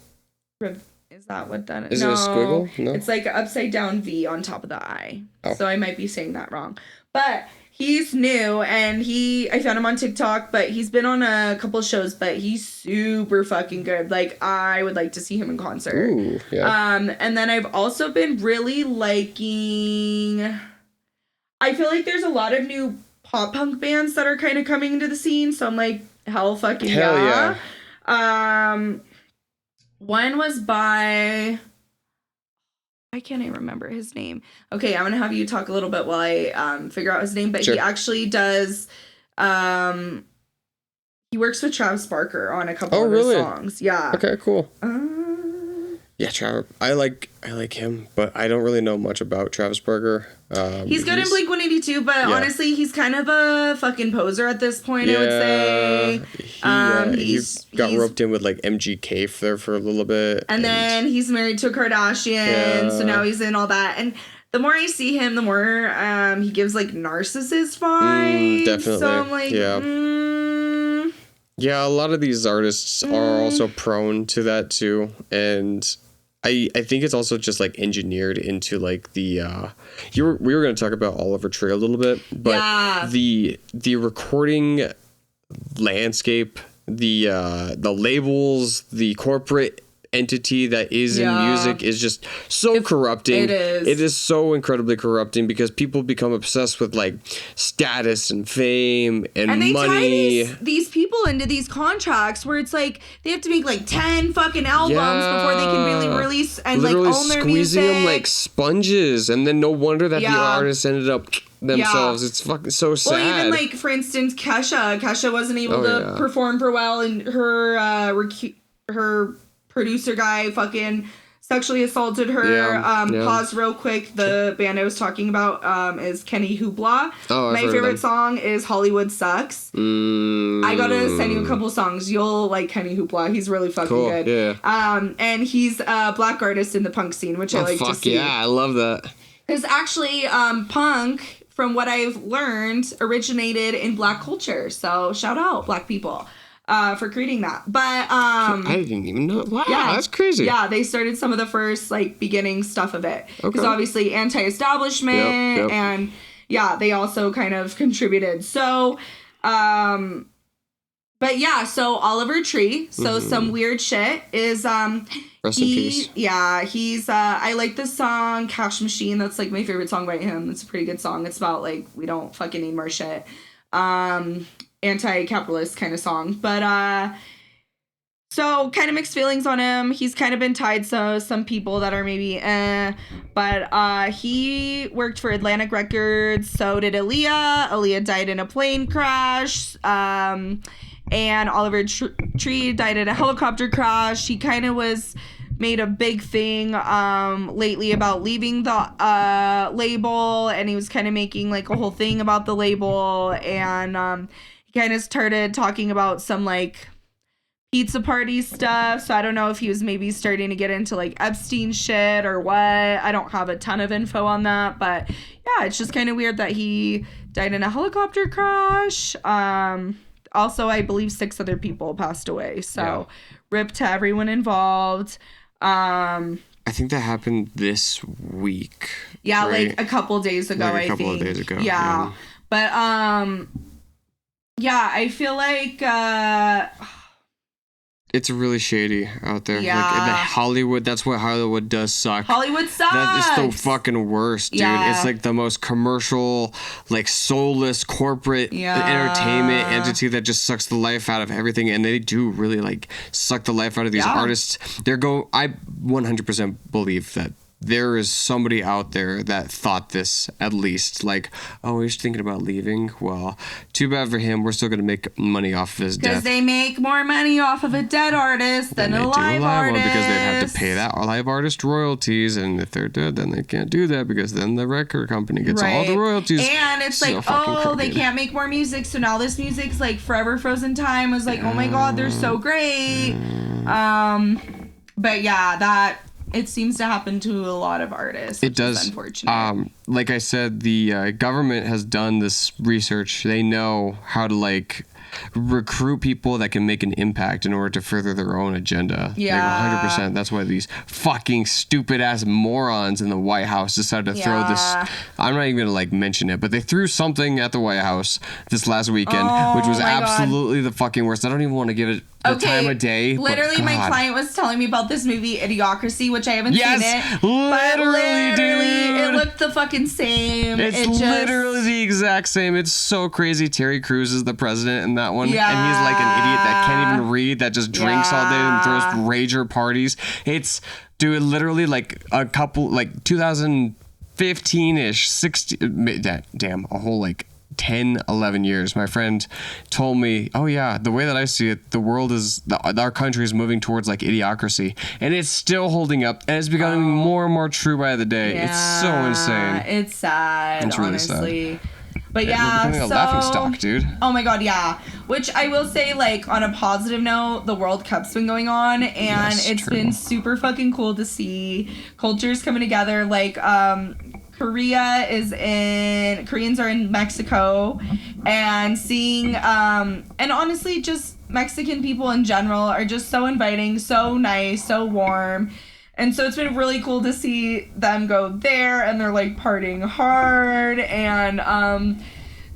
Is that what that is? Is it a squiggle? No. It's like an upside down V on top of the I. Oh. So I might be saying that wrong, but. He's new, and I found him on TikTok, but he's been on a couple shows, but he's super fucking good. Like, I would like to see him in concert. Ooh, yeah. And then I've also been really liking... I feel like there's a lot of new pop-punk bands that are kind of coming into the scene, so I'm like, hell yeah. One was by... I can't even remember his name. Okay, I'm gonna have you talk a little bit while I figure out his name. But he actually does. He works with Travis Barker on a couple of his songs. Yeah. Okay. Cool. Yeah, Travis. I like him, but I don't really know much about Travis Barker. He's good in Blink-182, but honestly, he's kind of a fucking poser at this point. I would say. He got roped in with like MGK there for a little bit, and then he's married to a Kardashian, so now he's in all that. And the more I see him, the more he gives like narcissist vibes. Definitely. So I'm like, yeah, a lot of these artists are also prone to that too, and. I think it's also just like engineered into like the we were going to talk about Oliver Tree a little bit, but the recording landscape, the labels, the corporate entity that is in music is just so corrupting. It is so incredibly corrupting because people become obsessed with like status and fame and they money. Tie these people into these contracts where it's like they have to make like 10 fucking albums before they can really release and literally like own their music. Squeezing them like sponges, and then no wonder that the artists ended up themselves. It's fucking so sad. Well, even like for instance, Kesha wasn't able to perform for well, and her producer guy fucking sexually assaulted her. Pause real quick. The band I was talking about is Kenny Hoopla. My favorite song is Hollywood Sucks. I gotta send you a couple songs. You'll like Kenny Hoopla. He's really fucking good. Yeah. And he's a black artist in the punk scene, which I like to see. Yeah, I love that. Because actually, punk, from what I've learned, originated in black culture. So shout out black people. For creating that. But I didn't even know. Wow, that's crazy. Yeah, they started some of the first like beginning stuff of it. Because obviously anti-establishment and they also kind of contributed. So but yeah, so Oliver Tree, so some weird shit is Rest in peace. Yeah, he's I like this song Cash Machine. That's like my favorite song by him. It's a pretty good song. It's about like we don't fucking need more shit. Anti-capitalist kind of song, but so kind of mixed feelings on him. He's kind of been tied to some people that are maybe but he worked for Atlantic Records. So did Aaliyah died in a plane crash, and Oliver Tree died in a helicopter crash. He kind of was made a big thing lately about leaving the label, and he was kind of making like a whole thing about the label, and he kind of started talking about some like pizza party stuff. So I don't know if he was maybe starting to get into like Epstein shit or what. I don't have a ton of info on that, but yeah, it's just kind of weird that he died in a helicopter crash. Also, I believe 6 other people passed away. So rip to everyone involved. I think that happened this week. Yeah, right? like a couple days ago, like a couple of days ago. Yeah. But, yeah, I feel like, it's really shady out there. Yeah. Like, the Hollywood, that's what Hollywood does suck. Hollywood sucks. That is the fucking worst, dude. Yeah. It's like the most commercial, like soulless corporate entertainment entity that just sucks the life out of everything. And they do really like suck the life out of these artists. I 100% believe that there is somebody out there that thought this, at least, like, oh, he's thinking about leaving. Well, too bad for him. We're still going to make money off of his death. Because they make more money off of a dead artist than a live artist. Because they'd have to pay that live artist royalties. And if they're dead, then they can't do that because then the record company gets all the royalties. And it's so like, oh, they can't make more music. So now this music's like forever frozen time. Was like, oh my God, they're so great. But yeah, that... It seems to happen to a lot of artists. It does. Unfortunate. Like I said, the government has done this research. They know how to like recruit people that can make an impact in order to further their own agenda. Yeah. Like 100%. That's why these fucking stupid ass morons in the White House decided to throw this. I'm not even going to like mention it, but they threw something at the White House this last weekend, which was absolutely the fucking worst. I don't even want to give it the time of day. Literally, my client was telling me about this movie, Idiocracy, which I haven't seen it. Literally, dude. It looked the fucking same. It's literally the exact same. It's so crazy. Terry Crews is the president in that one. Yeah. And he's like an idiot that can't even read, that just drinks all day and throws rager parties. It's, dude, literally like a couple, like 2015-ish, 16, damn, a whole like 10, 11 years. My friend told me, oh yeah, the way that I see it, the world is, our country is moving towards like idiocracy, and it's still holding up, and it's becoming more and more true by the day. Yeah, it's so insane. It's sad, it's really honestly. Sad. But we're becoming a laughing stock, dude. Oh my God, yeah. Which I will say, like, on a positive note, the World Cup's been going on, and it's been super fucking cool to see cultures coming together. Like, Koreans are in Mexico, and seeing, and honestly, just Mexican people in general are just so inviting, so nice, so warm. And so it's been really cool to see them go there, and they're like partying hard, and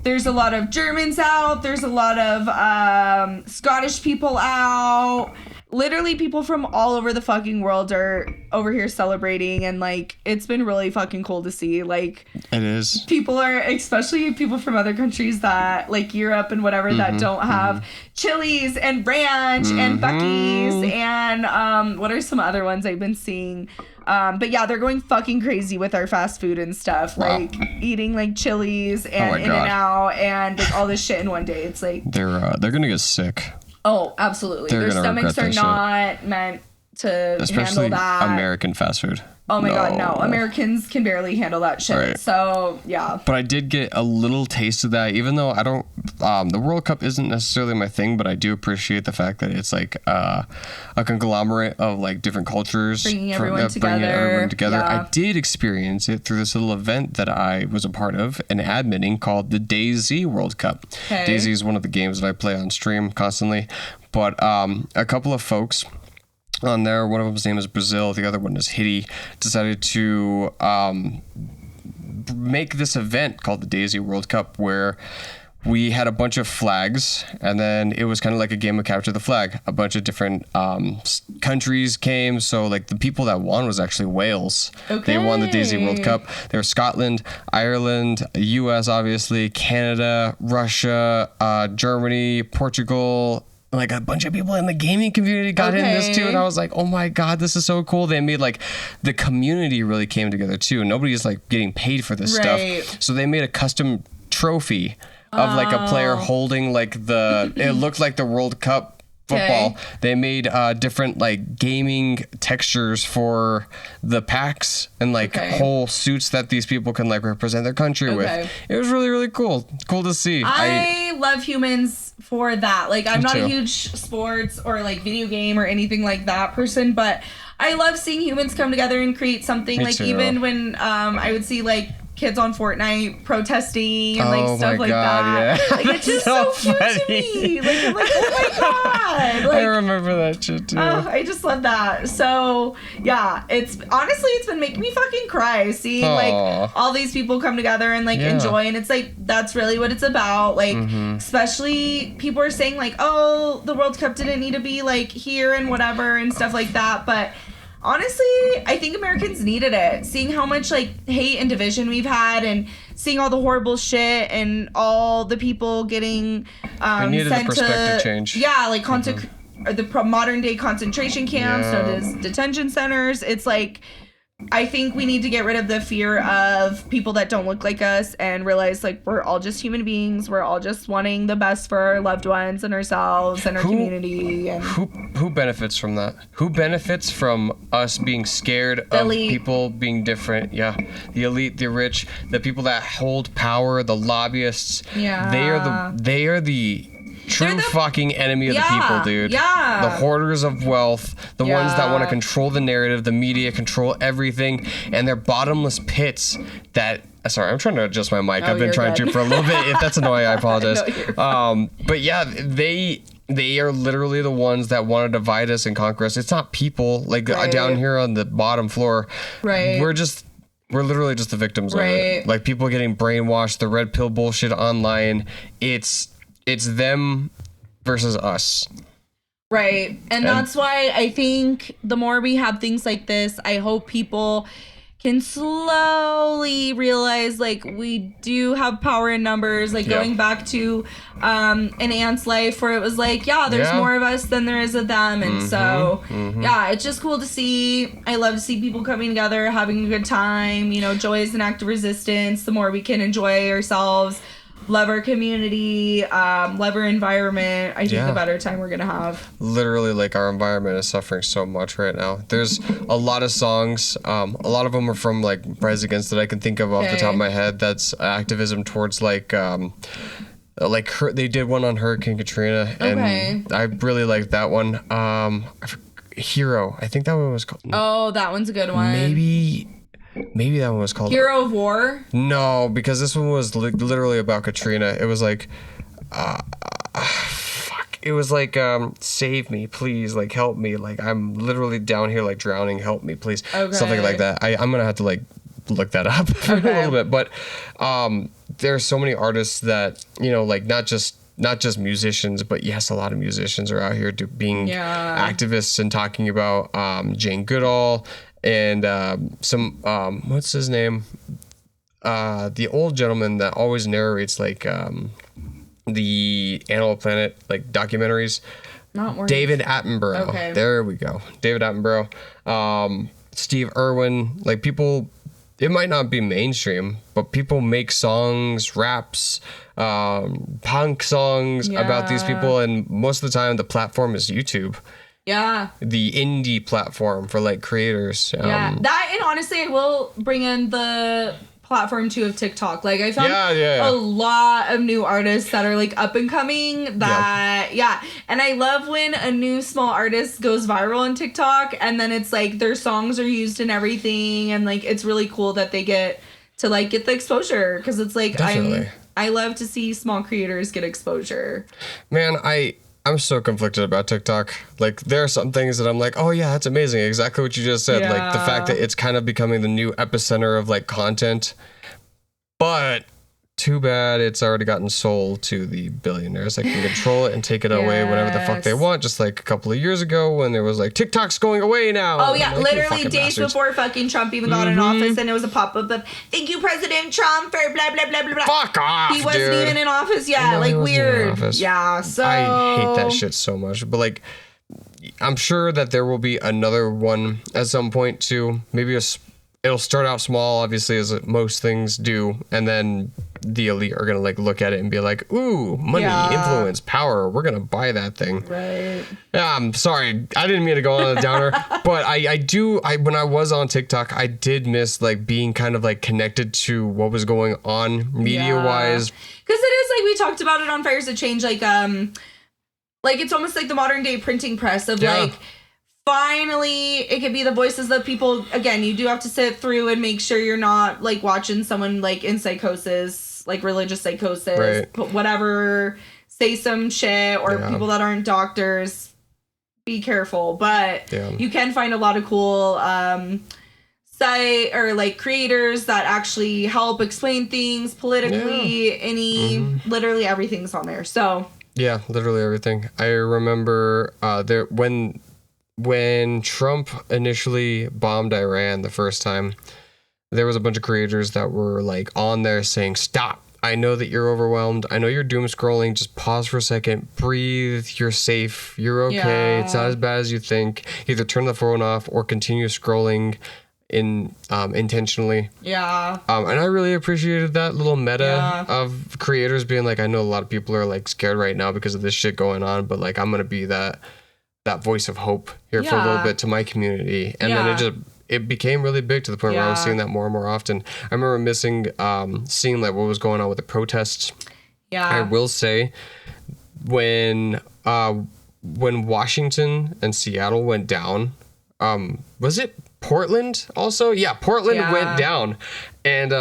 there's a lot of Germans out, there's a lot of Scottish people out. Literally people from all over the fucking world are over here celebrating, and like it's been really fucking cool to see. Like, it is. People are, especially people from other countries that like Europe and whatever, that don't have Chili's and Ranch and Buc-ee's and what are some other ones I've been seeing? But yeah, they're going fucking crazy with our fast food and stuff. Like eating like Chili's and In-N-Out and like all this shit in one day. It's like they're gonna get sick. Oh, absolutely. Their stomachs are not meant to especially handle that. American fast food. Oh my God, no. Americans can barely handle that shit. Right. So, yeah. But I did get a little taste of that, even though I don't, the World Cup isn't necessarily my thing, but I do appreciate the fact that it's like a conglomerate of like different cultures. Bringing everyone together. Yeah. I did experience it through this little event that I was a part of and adminning called the DayZ World Cup. Okay. DayZ is one of the games that I play on stream constantly. But a couple of folks on there, one of them's name is Brazil, the other one is Hitty, decided to make this event called the DayZ World Cup, where we had a bunch of flags, and then it was kind of like a game of capture the flag. A bunch of different countries came, so like the people that won was actually Wales. Okay. They won the DayZ World Cup. There was Scotland, Ireland, US obviously, Canada, Russia, Germany, Portugal. Like a bunch of people in the gaming community got in this too, and I was like, oh my God, this is so cool. They made like, the community really came together too. Nobody's like getting paid for this stuff. So they made a custom trophy of like a player holding like it looked like the World Cup football. They made different like gaming textures for the packs and like whole suits that these people can like represent their country with. It was really, really cool. Cool to see. I love humans for that. Like, I'm not a huge sports or like video game or anything like that person, but I love seeing humans come together and create something. Me like too. Even when I would see like kids on Fortnite protesting and like stuff like that. Yeah. Like it's just so cute to me. Like I'm like, oh my god. Like, I remember that shit too. Oh, I just love that. So yeah, it's been making me fucking cry seeing like all these people come together and like enjoy, and it's like that's really what it's about. Like especially people are saying like, oh, the World Cup didn't need to be like here and whatever and stuff like that, but honestly, I think Americans needed it. Seeing how much like hate and division we've had, and seeing all the horrible shit, and all the people getting needed sent the perspective change. Yeah, like the modern day concentration camps, known as detention centers. It's like, I think we need to get rid of the fear of people that don't look like us and realize like we're all just human beings. We're all just wanting the best for our loved ones and ourselves and our community. And who benefits from that? Who benefits from us being scared of people being different? Yeah, the elite, the rich, the people that hold power, the lobbyists. Yeah, they are the true fucking enemy of the people, dude. Yeah. The hoarders of wealth, the ones that want to control the narrative, the media, control everything, and they're bottomless pits that... Sorry, I'm trying to adjust my mic. I've been trying to for a little bit. If that's annoying, I apologize. But yeah, they are literally the ones that want to divide us and conquer us. It's not people like down here on the bottom floor. Right. We're literally just the victims of it. Like people getting brainwashed, the red pill bullshit online. It's them versus us. Right. And that's why I think the more we have things like this, I hope people can slowly realize like we do have power in numbers, like going back to an ant's life where it was like, there's more of us than there is of them. And so it's just cool to see. I love to see people coming together, having a good time. You know, joy is an act of resistance. The more we can enjoy ourselves, love our community, love our environment, I think the better time we're gonna have. Literally, like, our environment is suffering so much right now. There's a lot of songs, a lot of them are from like Rise Against that I can think of off the top of my head. That's activism towards like they did one on Hurricane Katrina, and I really liked that one. Hero, I think that one was called. Oh, that one's a good one. Maybe that one was called Hero of War? No, because this one was literally about Katrina. It was like, it was like, save me, please, like, help me. Like, I'm literally down here, like, drowning, help me, please. Something like that. I'm going to have to, like, look that up for a little bit. But there are so many artists that, you know, like, not just musicians, but yes, a lot of musicians are out here being activists and talking about Jane Goodall, and some what's his name, the old gentleman that always narrates like the Animal Planet like documentaries. David Attenborough. Okay. There we go. David Attenborough. Steve Irwin. Like, people, it might not be mainstream, but people make songs, raps, punk songs about these people, and most of the time the platform is YouTube. Yeah. The indie platform for like creators. That, and honestly, I will bring in the platform too of TikTok. Like, I found a lot of new artists that are like up and coming that and I love when a new small artist goes viral on TikTok, and then it's like their songs are used in everything, and like it's really cool that they get to like get the exposure, because it's like I love to see small creators get exposure. Man, I'm so conflicted about TikTok. Like, there are some things that I'm like, oh yeah, that's amazing. Exactly what you just said. Yeah. Like, the fact that it's kind of becoming the new epicenter of like content. But too bad it's already gotten sold to the billionaires that can control it and take it away whenever the fuck they want. Just like a couple of years ago when there was like, TikTok's going away now. Oh yeah, like, literally days before fucking Trump even got in office, and it was a pop-up of, thank you, President Trump, for blah, blah, blah, blah, blah. Fuck off, He wasn't even in office yet. Like, weird. Yeah, so... I hate that shit so much. But like, I'm sure that there will be another one at some point too. Maybe it'll start out small, obviously, as most things do, and then the elite are gonna like look at it and be like, ooh, money, influence, power, we're gonna buy that thing. Right. Yeah, I'm sorry, I didn't mean to go on a downer, but I when I was on TikTok, I did miss like being kind of like connected to what was going on media wise. Because it is like, we talked about it on Fires of Change, like it's almost like the modern day printing press of like finally it could be the voices of people. Again, you do have to sit through and make sure you're not like watching someone like in psychosis, like religious psychosis, right. Whatever, say some shit, or people that aren't doctors. Be careful, but you can find a lot of cool site or like creators that actually help explain things politically. Literally everything's on there. So yeah, literally everything. I remember there when Trump initially bombed Iran the first time, there was a bunch of creators that were like on there saying, "Stop. I know that you're overwhelmed. I know you're doom scrolling. Just pause for a second. Breathe. You're safe. You're okay. Yeah. It's not as bad as you think. Either turn the phone off or continue scrolling intentionally." Yeah. And I really appreciated that little meta of creators being like, I know a lot of people are like scared right now because of this shit going on, but like I'm gonna be that voice of hope here for a little bit to my community. And then it became really big to the point where I was seeing that more and more often. I remember seeing like what was going on with the protests. Yeah. I will say when Washington and Seattle went down, was it Portland also? Yeah, Portland went down, and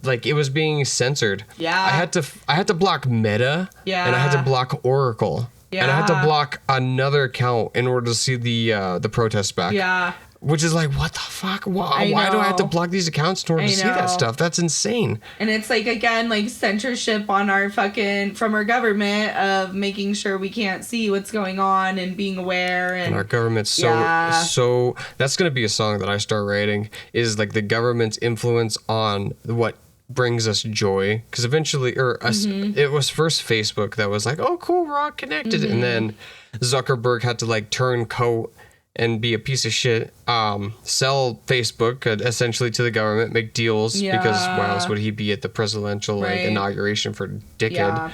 like it was being censored. Yeah. I had to block Meta. Yeah. And I had to block Oracle. Yeah. And I had to block another account in order to see the protests back. Yeah. Which is like, what the fuck? Why do I have to block these accounts in order to see that stuff? That's insane. And it's like, again, like censorship on our from our government of making sure we can't see what's going on and being aware. And our government's so that's going to be a song that I start writing, is like the government's influence on what brings us joy. Because eventually, it was first Facebook that was like, oh, cool, we're all connected. And then Zuckerberg had to like turn coat and be a piece of shit, sell Facebook essentially to the government, make deals, because why else would he be at the presidential like inauguration for dickhead?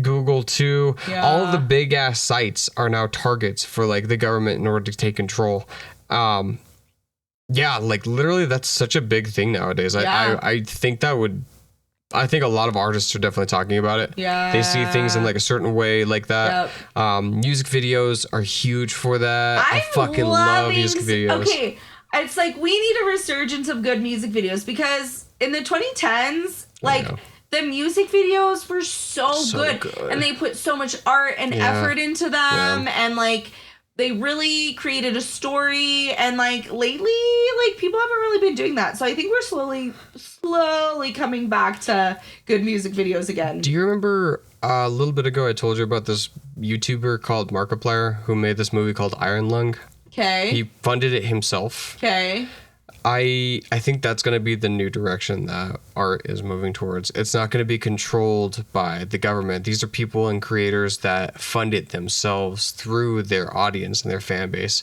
Google too. All of the big ass sites are now targets for like the government in order to take control. Like literally that's such a big thing nowadays. I think I think a lot of artists are definitely talking about it. Yeah. They see things in like a certain way like that. Yep. Music videos are huge for that. I fucking love music videos. Okay. It's like we need a resurgence of good music videos, because in the 2010s, like the music videos were so good. And they put so much art and effort into them. And like they really created a story, and like lately, like people haven't really been doing that. So I think we're slowly coming back to good music videos again. Do you remember a little bit ago I told you about this YouTuber called Markiplier who made this movie called Iron Lung? Okay. He funded it himself. Okay. I think that's going to be the new direction that art is moving towards. It's not going to be controlled by the government. These are people and creators that fund it themselves through their audience and their fan base.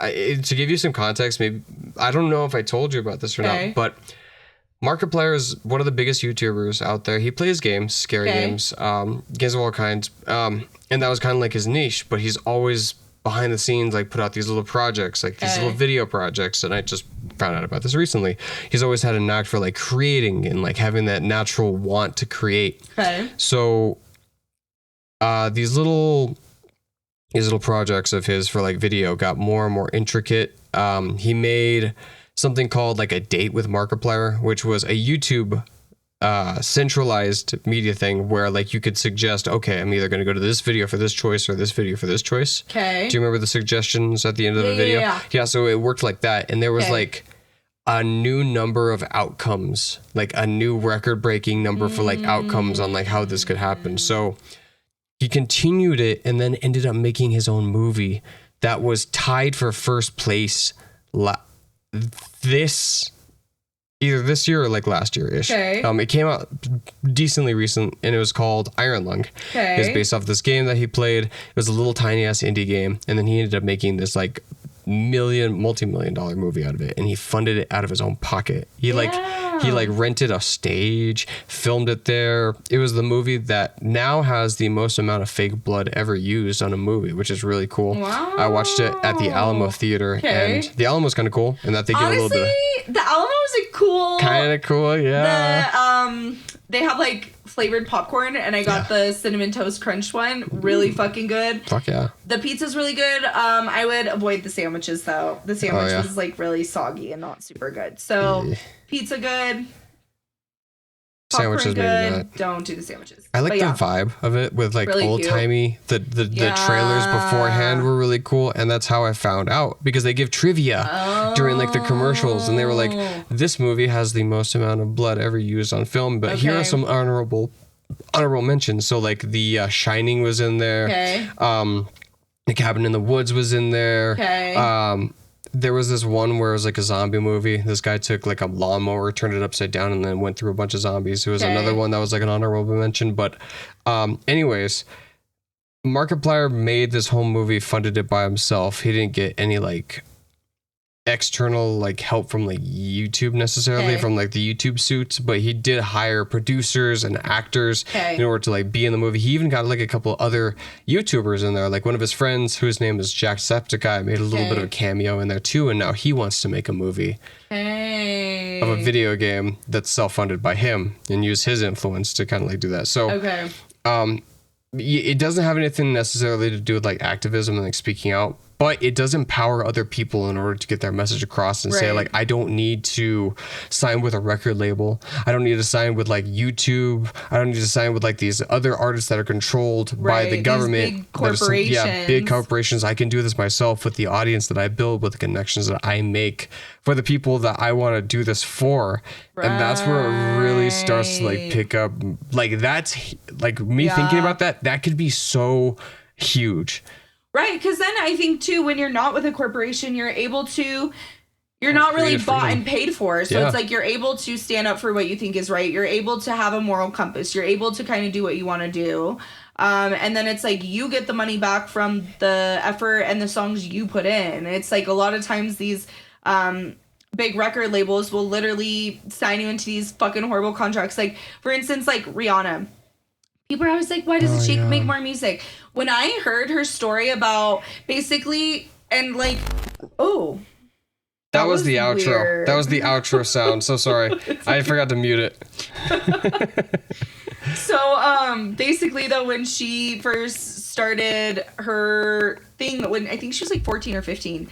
To give you some context, maybe I don't know if I told you about this or not, but Markiplier is one of the biggest YouTubers out there. He plays games, scary games, games of all kinds, and that was kind of like his niche. But he's always behind the scenes, like put out these little projects, like these little video projects, and I just found out about this recently. He's always had a knack for like creating and like having that natural want to create. Okay. So these little projects of his for like video got more and more intricate. He made something called like a date with Markiplier, which was a YouTube centralized media thing where like you could suggest, okay, I'm either going to go to this video for this choice or this video for this choice. Okay. Do you remember the suggestions at the end of the video? Yeah, so it worked like that. And there was like a new number of outcomes, like a new record-breaking number for like outcomes on like how this could happen. So he continued it and then ended up making his own movie that was tied for first place either this year or like last year-ish. Okay. It came out decently recent, and it was called Iron Lung. Okay. It was based off this game that he played. It was a little tiny ass indie game, and then he ended up making this like multi-million-dollar movie out of it, and he funded it out of his own pocket. He rented a stage, filmed it there. It was the movie that now has the most amount of fake blood ever used on a movie, which is really cool. Wow. I watched it at the Alamo Theater, and the Alamo's kind of cool, and that they get a little bit. The Alamo is a cool. Kind of cool, yeah. they have like flavored popcorn, and I got the cinnamon toast crunch one. Really fucking good. Fuck yeah. The pizza's really good. I would avoid the sandwiches though. The sandwich was like really soggy and not super good. So pizza good. Sandwiches maybe not. Don't do the sandwiches. I like the vibe of it with like really old timey. The trailers beforehand were really cool, and that's how I found out, because they give trivia during like the commercials, and they were like, "This movie has the most amount of blood ever used on film, but here are some honorable mentions." So like the Shining was in there. Okay. The Cabin in the Woods was in there. Okay. There was this one where it was like a zombie movie. This guy took like a lawnmower, turned it upside down, and then went through a bunch of zombies. There was another one that was like an honorable mention. But anyways, Markiplier made this whole movie, funded it by himself. He didn't get any like external like help from like YouTube necessarily, from like the YouTube suits, but he did hire producers and actors in order to like be in the movie. He even got like a couple other YouTubers in there, like one of his friends whose name is Jacksepticeye made a little bit of a cameo in there too, and now he wants to make a movie of a video game that's self-funded by him and use his influence to kind of like do that. So it doesn't have anything necessarily to do with like activism and like speaking out, but it does empower other people in order to get their message across and say like, I don't need to sign with a record label. I don't need to sign with like YouTube. I don't need to sign with like these other artists that are controlled by the government. Big corporations. Big corporations. I can do this myself with the audience that I build, with the connections that I make for the people that I want to do this for. And that's where it really starts to like pick up. Like that's like me thinking about that could be so huge. Right, because then I think too, when you're not with a corporation, you're able to, you're not really bought and paid for. So it's like you're able to stand up for what you think is right. You're able to have a moral compass. You're able to kind of do what you want to do. And then it's like you get the money back from the effort and the songs you put in. It's like a lot of times these big record labels will literally sign you into these fucking horrible contracts. Like, for instance, like Rihanna. People are always like, why doesn't she make more music? When I heard her story about basically, and like, that was the outro. Weird. That was the outro sound. So sorry. I forgot to mute it. So, basically though, when she first started her thing, when I think she was like 14 or 15,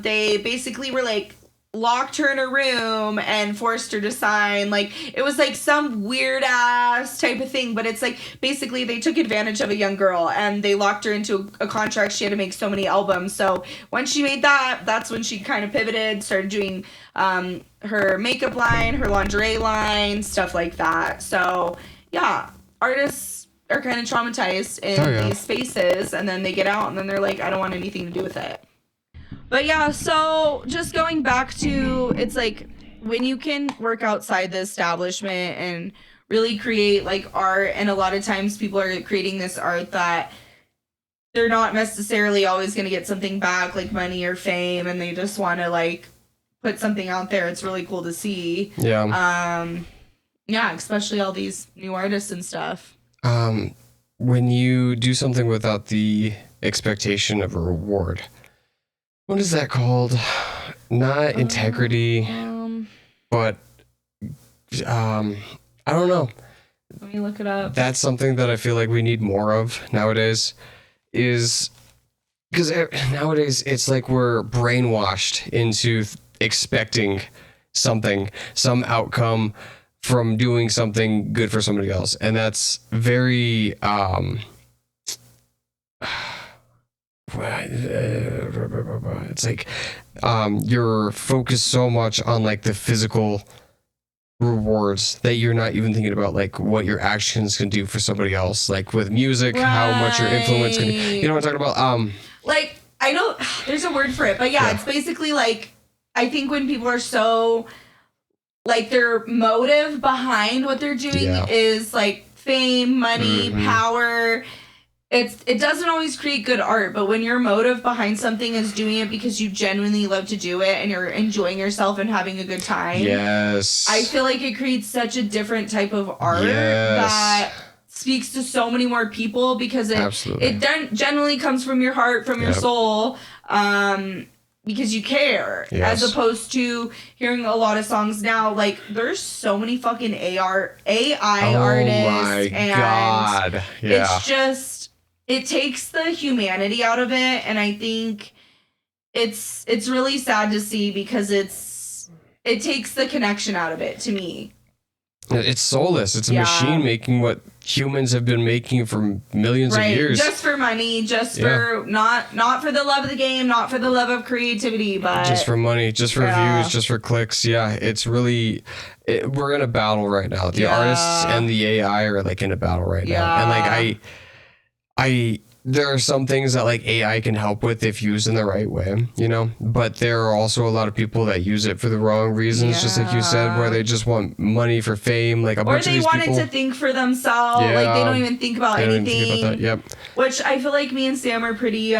they basically were like, locked her in a room and forced her to sign. Like, it was like some weird ass type of thing, but it's like basically they took advantage of a young girl and they locked her into a contract. She had to make so many albums. So once she made that, that's when she kind of pivoted, started doing her makeup line, her lingerie line, stuff like that. So yeah, artists are kind of traumatized in these spaces, and then they get out and then they're like, I don't want anything to do with it. But yeah, so just going back to, it's like when you can work outside the establishment and really create like art, and a lot of times people are creating this art that they're not necessarily always going to get something back, like money or fame, and they just want to like put something out there. It's really cool to see. Yeah, especially all these new artists and stuff. When you do something without the expectation of a reward, what is that called? Not integrity, but I don't know. Let me look it up. That's something that I feel like we need more of nowadays, is because nowadays it's like we're brainwashed into expecting something, some outcome from doing something good for somebody else. And that's very it's like you're focused so much on like the physical rewards that you're not even thinking about like what your actions can do for somebody else. Like with music, how much your influence can, you know what I'm talking about? Like, I know there's a word for it, but yeah, it's basically like, I think when people are so like, their motive behind what they're doing is like fame, money, power. It doesn't always create good art, but when your motive behind something is doing it because you genuinely love to do it and you're enjoying yourself and having a good time. Yes. I feel like it creates such a different type of art that speaks to so many more people, because it generally comes from your heart, from your soul. because you care, as opposed to hearing a lot of songs now. Like, there's so many fucking AI artists, and God. Yeah. it's just, it takes the humanity out of it, and I think it's really sad to see, because it takes the connection out of it, to me. It's soulless. It's a machine making what humans have been making for millions of years. Just for money, just for not for the love of the game, not for the love of creativity, but just for money, just for views, just for clicks. Yeah, it's really we're in a battle right now. The artists and the AI are like in a battle right now. And like I there are some things that like AI can help with if used in the right way, you know, but there are also a lot of people that use it for the wrong reasons, just like you said, where they just want money for fame, like a bunch of these people. Or they wanted to think for themselves, like they don't even think about anything. Which I feel like me and Sam are pretty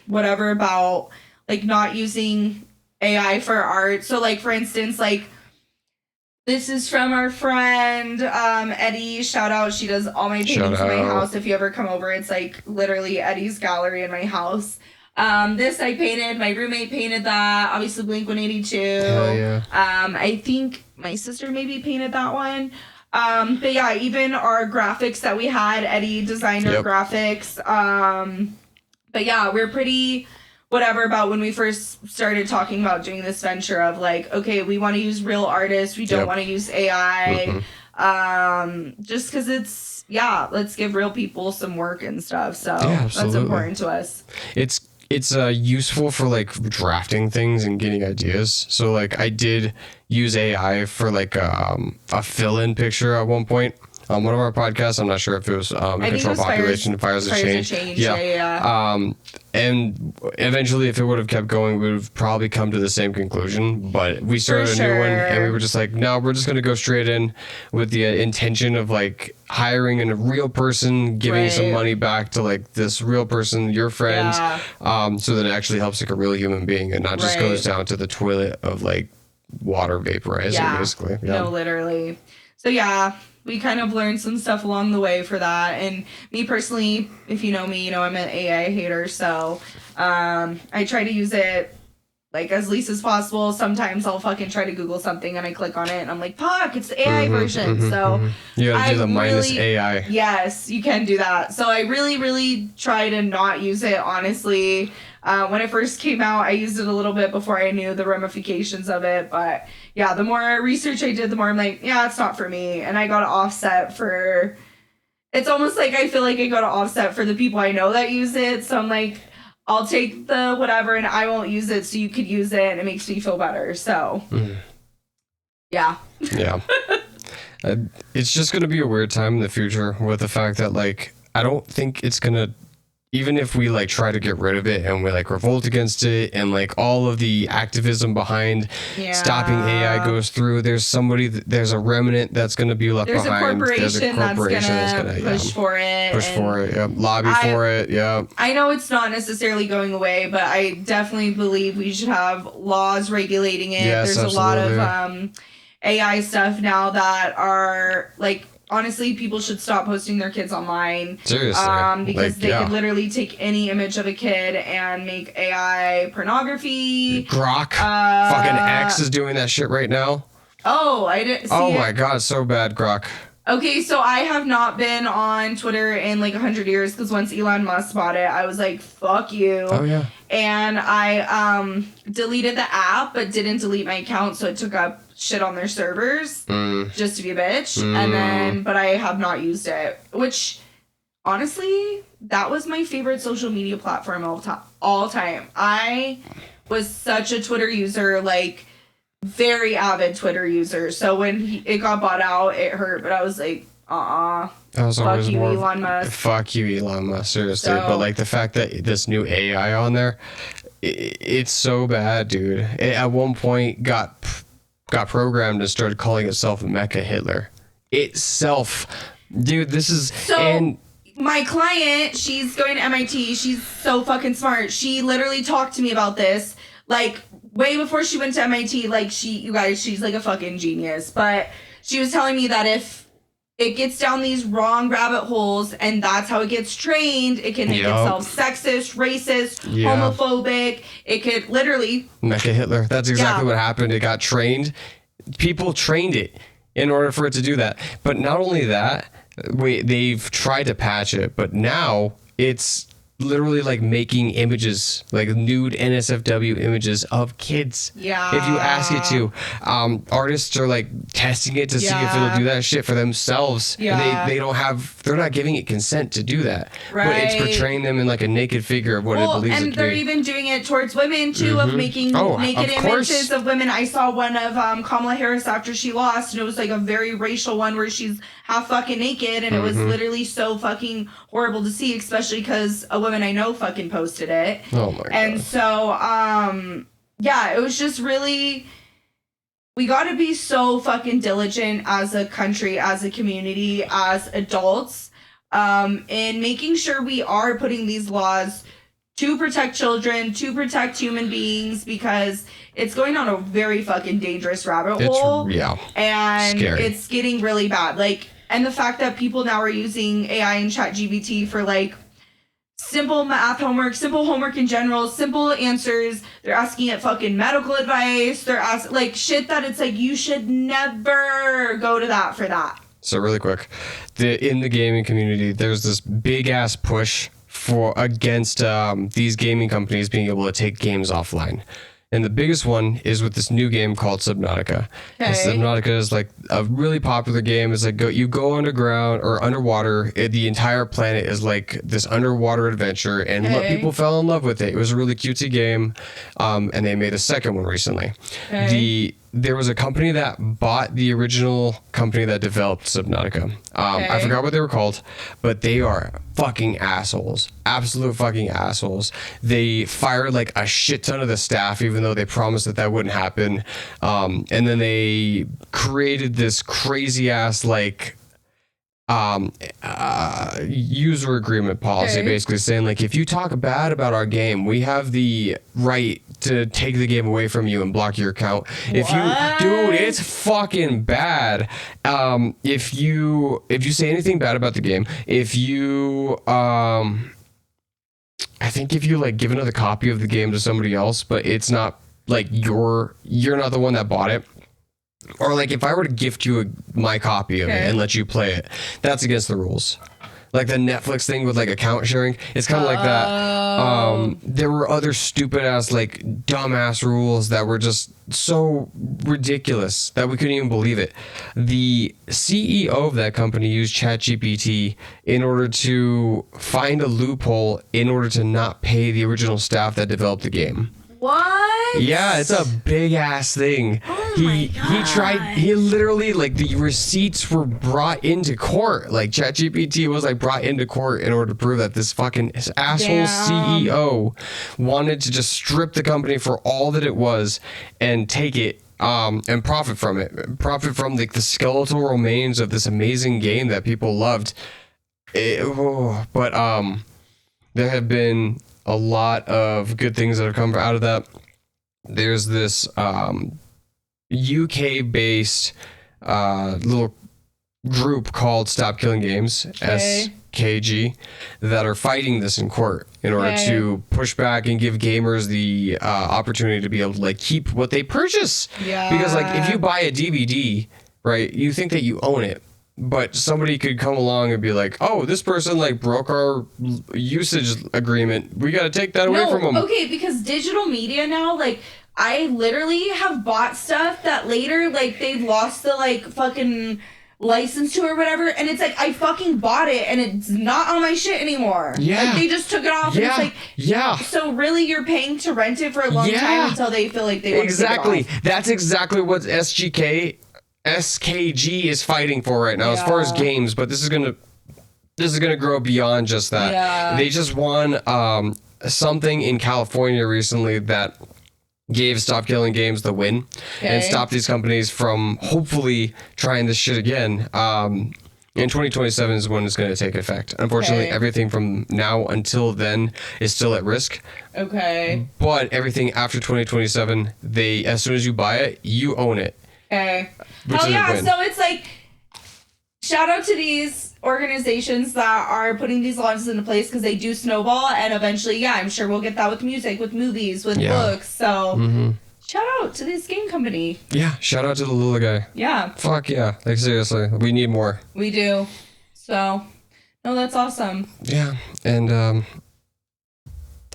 whatever about like not using AI for art. So like, for instance, like, this is from our friend, Eddie. Shout out. She does all my paintings in my house. If you ever come over, it's like literally Eddie's gallery in my house. This I painted. My roommate painted that. Obviously, Blink-182. Hell yeah. I think my sister maybe painted that one. But yeah, even our graphics that we had, Eddie designed our graphics. But yeah, we're pretty whatever about when we first started talking about doing this venture of like, okay, we want to use real artists, we don't want to use AI, just because it's let's give real people some work and stuff. So that's important to us. It's useful for like drafting things and getting ideas. So like I did use AI for like a fill-in picture at one point. On one of our podcasts, I'm not sure if it was Uncontrolled Population, Fires of Change. And eventually, if it would have kept going, we would have probably come to the same conclusion. But we started a new one, and we were just like, no, we're just going to go straight in with the intention of like hiring a real person, giving some money back to like this real person, your friends, so that it actually helps like a real human being and not just goes down to the toilet of like water vaporizing, basically. No, literally. So we kind of learned some stuff along the way for that. And me personally, if you know me, you know I'm an AI hater. So I try to use it like as least as possible. Sometimes I'll fucking try to Google something and I click on it and I'm like, fuck, it's the AI version. So you gotta do the minus AI. Yes, you can do that. So I really, really try to not use it, honestly. When it first came out, I used it a little bit before I knew the ramifications of it. But yeah, the more research I did, the more I'm like, it's not for me. And I got to offset for, it's almost like I feel like I got to offset for the people I know that use it. So I'm like, I'll take the whatever and I won't use it so you could use it and it makes me feel better. So yeah. It's just going to be a weird time in the future with the fact that like, I don't think it's going to, even if we like try to get rid of it and we like revolt against it and like all of the activism behind stopping AI goes through, there's a remnant that's going to be left behind. There's a corporation that's going to push for it. Lobby for it. I know it's not necessarily going away, but I definitely believe we should have laws regulating it. There's a lot of AI stuff now that are like, honestly, people should stop posting their kids online. Seriously. Because they could literally take any image of a kid and make AI pornography. Grok. Fucking X is doing that shit right now. Oh, I didn't see Oh my god, so bad, Grok. Okay, so I have not been on Twitter in like 100 years because once Elon Musk bought it, I was like, fuck you. Oh, yeah. And I deleted the app, but didn't delete my account, so it took up shit on their servers just to be a bitch. And then, but I have not used it, which honestly, that was my favorite social media platform all time. I was such a Twitter user, like very avid Twitter user. So when it got bought out, it hurt, but I was like, fuck you, Elon Musk. Fuck you, Elon Musk, seriously. But like the fact that this new AI on there, it's so bad, dude. It at one point got programmed and started calling itself Mecha Hitler. Dude, this is my client, she's going to MIT. She's so fucking smart. She literally talked to me about this, like, way before she went to MIT. Like, she's like a fucking genius. But she was telling me that if it gets down these wrong rabbit holes, and that's how it gets trained. It can make itself sexist, racist, homophobic. It could literally... Mecha Hitler. That's exactly what happened. It got trained. People trained it in order for it to do that. But not only that, they've tried to patch it, but now it's literally like making images, like nude NSFW images of kids. Yeah. If you ask it to. Artists are like testing it to see if it'll do that shit for themselves. Yeah. And they're not giving it consent to do that. Right. But it's portraying them in like a naked figure of what it believes it to be. And they're even doing it towards women too, of making naked images of women. I saw one of Kamala Harris after she lost, and it was like a very racial one where she's half fucking naked, and it was literally so fucking horrible to see, especially because a woman I know fucking posted it. Oh my god. And so, it was just really, we gotta be so fucking diligent as a country, as a community, as adults, in making sure we are putting these laws to protect children, to protect human beings, because it's going down a very fucking dangerous rabbit hole. And scary. It's getting really bad. Like, and the fact that people now are using AI and ChatGPT for like simple math homework, simple homework in general, simple answers. They're asking it fucking medical advice. They're asking like shit that it's like you should never go to that for that. So really quick, in the gaming community, there's this big ass push against these gaming companies being able to take games offline. And the biggest one is with this new game called Subnautica. And Subnautica is like a really popular game. It's like you go underground or underwater. The entire planet is like this underwater adventure, and people fell in love with it. It was a really cutesy game, and they made a second one recently. There was a company that bought the original company that developed Subnautica. I forgot what they were called, but they are fucking assholes. Absolute fucking assholes. They fired like a shit ton of the staff, even though they promised that wouldn't happen. And then they created this crazy ass like user agreement policy, basically saying like, if you talk bad about our game, we have the right to take the game away from you and block your account. If it's fucking bad. If you say anything bad about the game, if you I think if you like give another copy of the game to somebody else, but it's not like you're not the one that bought it. Or like if I were to gift you my copy of it and let you play it, that's against the rules. Like the Netflix thing with like account sharing, it's kind of like that. There were other stupid ass like dumbass rules that were just so ridiculous that we couldn't even believe it. The CEO of that company used ChatGPT in order to find a loophole in order to not pay the original staff that developed the game. What? Yeah, it's a big ass thing. He literally like the receipts were brought into court. Like ChatGPT was like brought into court in order to prove that this fucking asshole CEO wanted to just strip the company for all that it was and take it and profit from it. Profit from like the skeletal remains of this amazing game that people loved. But there have been a lot of good things that have come out of that. There's this UK-based little group called Stop Killing Games, SKG, that are fighting this in court in order to push back and give gamers the opportunity to be able to like keep what they purchase. Because like if you buy a DVD, right, you think that you own it. But somebody could come along and be like, oh, this person like broke our usage agreement. We got to take that away from them. Okay, because digital media now, like, I literally have bought stuff that later, like, they've lost the, like, fucking license to or whatever. And it's like, I fucking bought it and it's not on my shit anigh. Like, they just took it off and it's like, so really you're paying to rent it for a long time until they feel like they want to take it off. That's exactly what SKG is fighting for right now as far as games, but this is gonna grow beyond just that. They just won something in California recently that gave Stop Killing Games the win and stopped these companies from hopefully trying this shit again. In 2027 is when it's going to take effect. Unfortunately, everything from now until then is still at risk. But everything after 2027, as soon as you buy it, you own it. Hell yeah, so it's like, shout out to these organizations that are putting these laws into place because they do snowball, and eventually, I'm sure we'll get that with music, with movies, with books. So shout out to this game company. Yeah, shout out to the little guy. Yeah. Fuck yeah. Like, seriously, we need more. We do. So, no, that's awesome. Yeah, and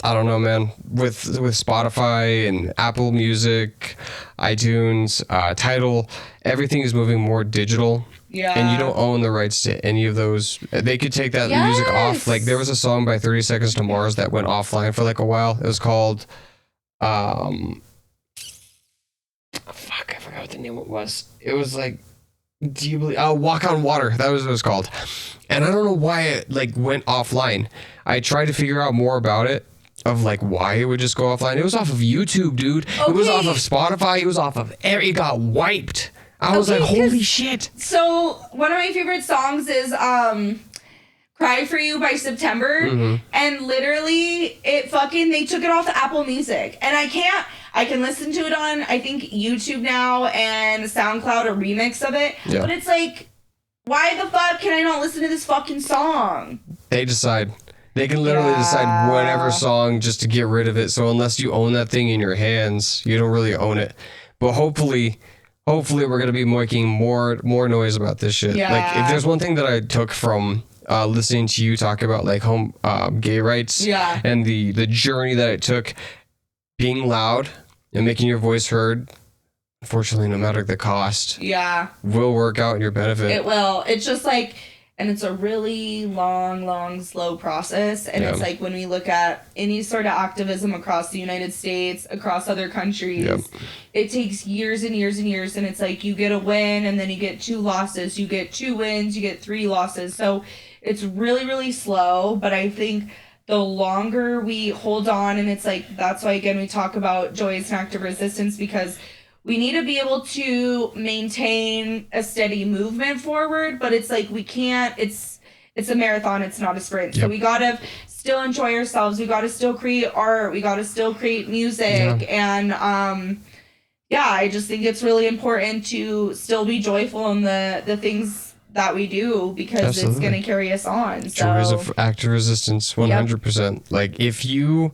I don't know, man. With Spotify and Apple Music, iTunes, Tidal, everything is moving more digital. Yeah. And you don't own the rights to any of those. They could take that music off. Like, there was a song by 30 Seconds to Mars that went offline for like a while. It was called, fuck, I forgot what the name was. It was like, do you believe? Walk on Water. That was what it was called. And I don't know why it like went offline. I tried to figure out more about it, of like why it would just go offline. It was off of YouTube, dude. Okay. It was off of Spotify. It was off of it got wiped. I was like, holy shit. So one of my favorite songs is Cry For You by September. And literally they took it off of Apple Music. And I can listen to it on, I think, YouTube now and SoundCloud, a remix of it. Yeah. But it's like, why the fuck can I not listen to this fucking song? They decide. They can literally decide whatever song just to get rid of it. So unless you own that thing in your hands, you don't really own it. But hopefully we're going to be making more noise about this shit. Yeah. Like, if there's one thing that I took from listening to you talk about, like, gay rights and the journey that it took, being loud and making your voice heard, unfortunately, no matter the cost, will work out in your benefit. It will. It's just like, and it's a really long, slow process. And it's like when we look at any sort of activism across the United States, across other countries, it takes years and years and years. And it's like you get a win and then you get 2 losses. You get 2 wins, you get 3 losses. So it's really, really slow. But I think the longer we hold on, and it's like, that's why, again, we talk about joy as an act of resistance, because we need to be able to maintain a steady movement forward, but it's like we can't, it's a marathon, it's not a sprint. So we gotta still enjoy ourselves, we gotta still create art, we gotta still create music, and I just think it's really important to still be joyful in the things that we do, because it's gonna carry us on. So. Joy is an act of resistance, 100%. Like, if you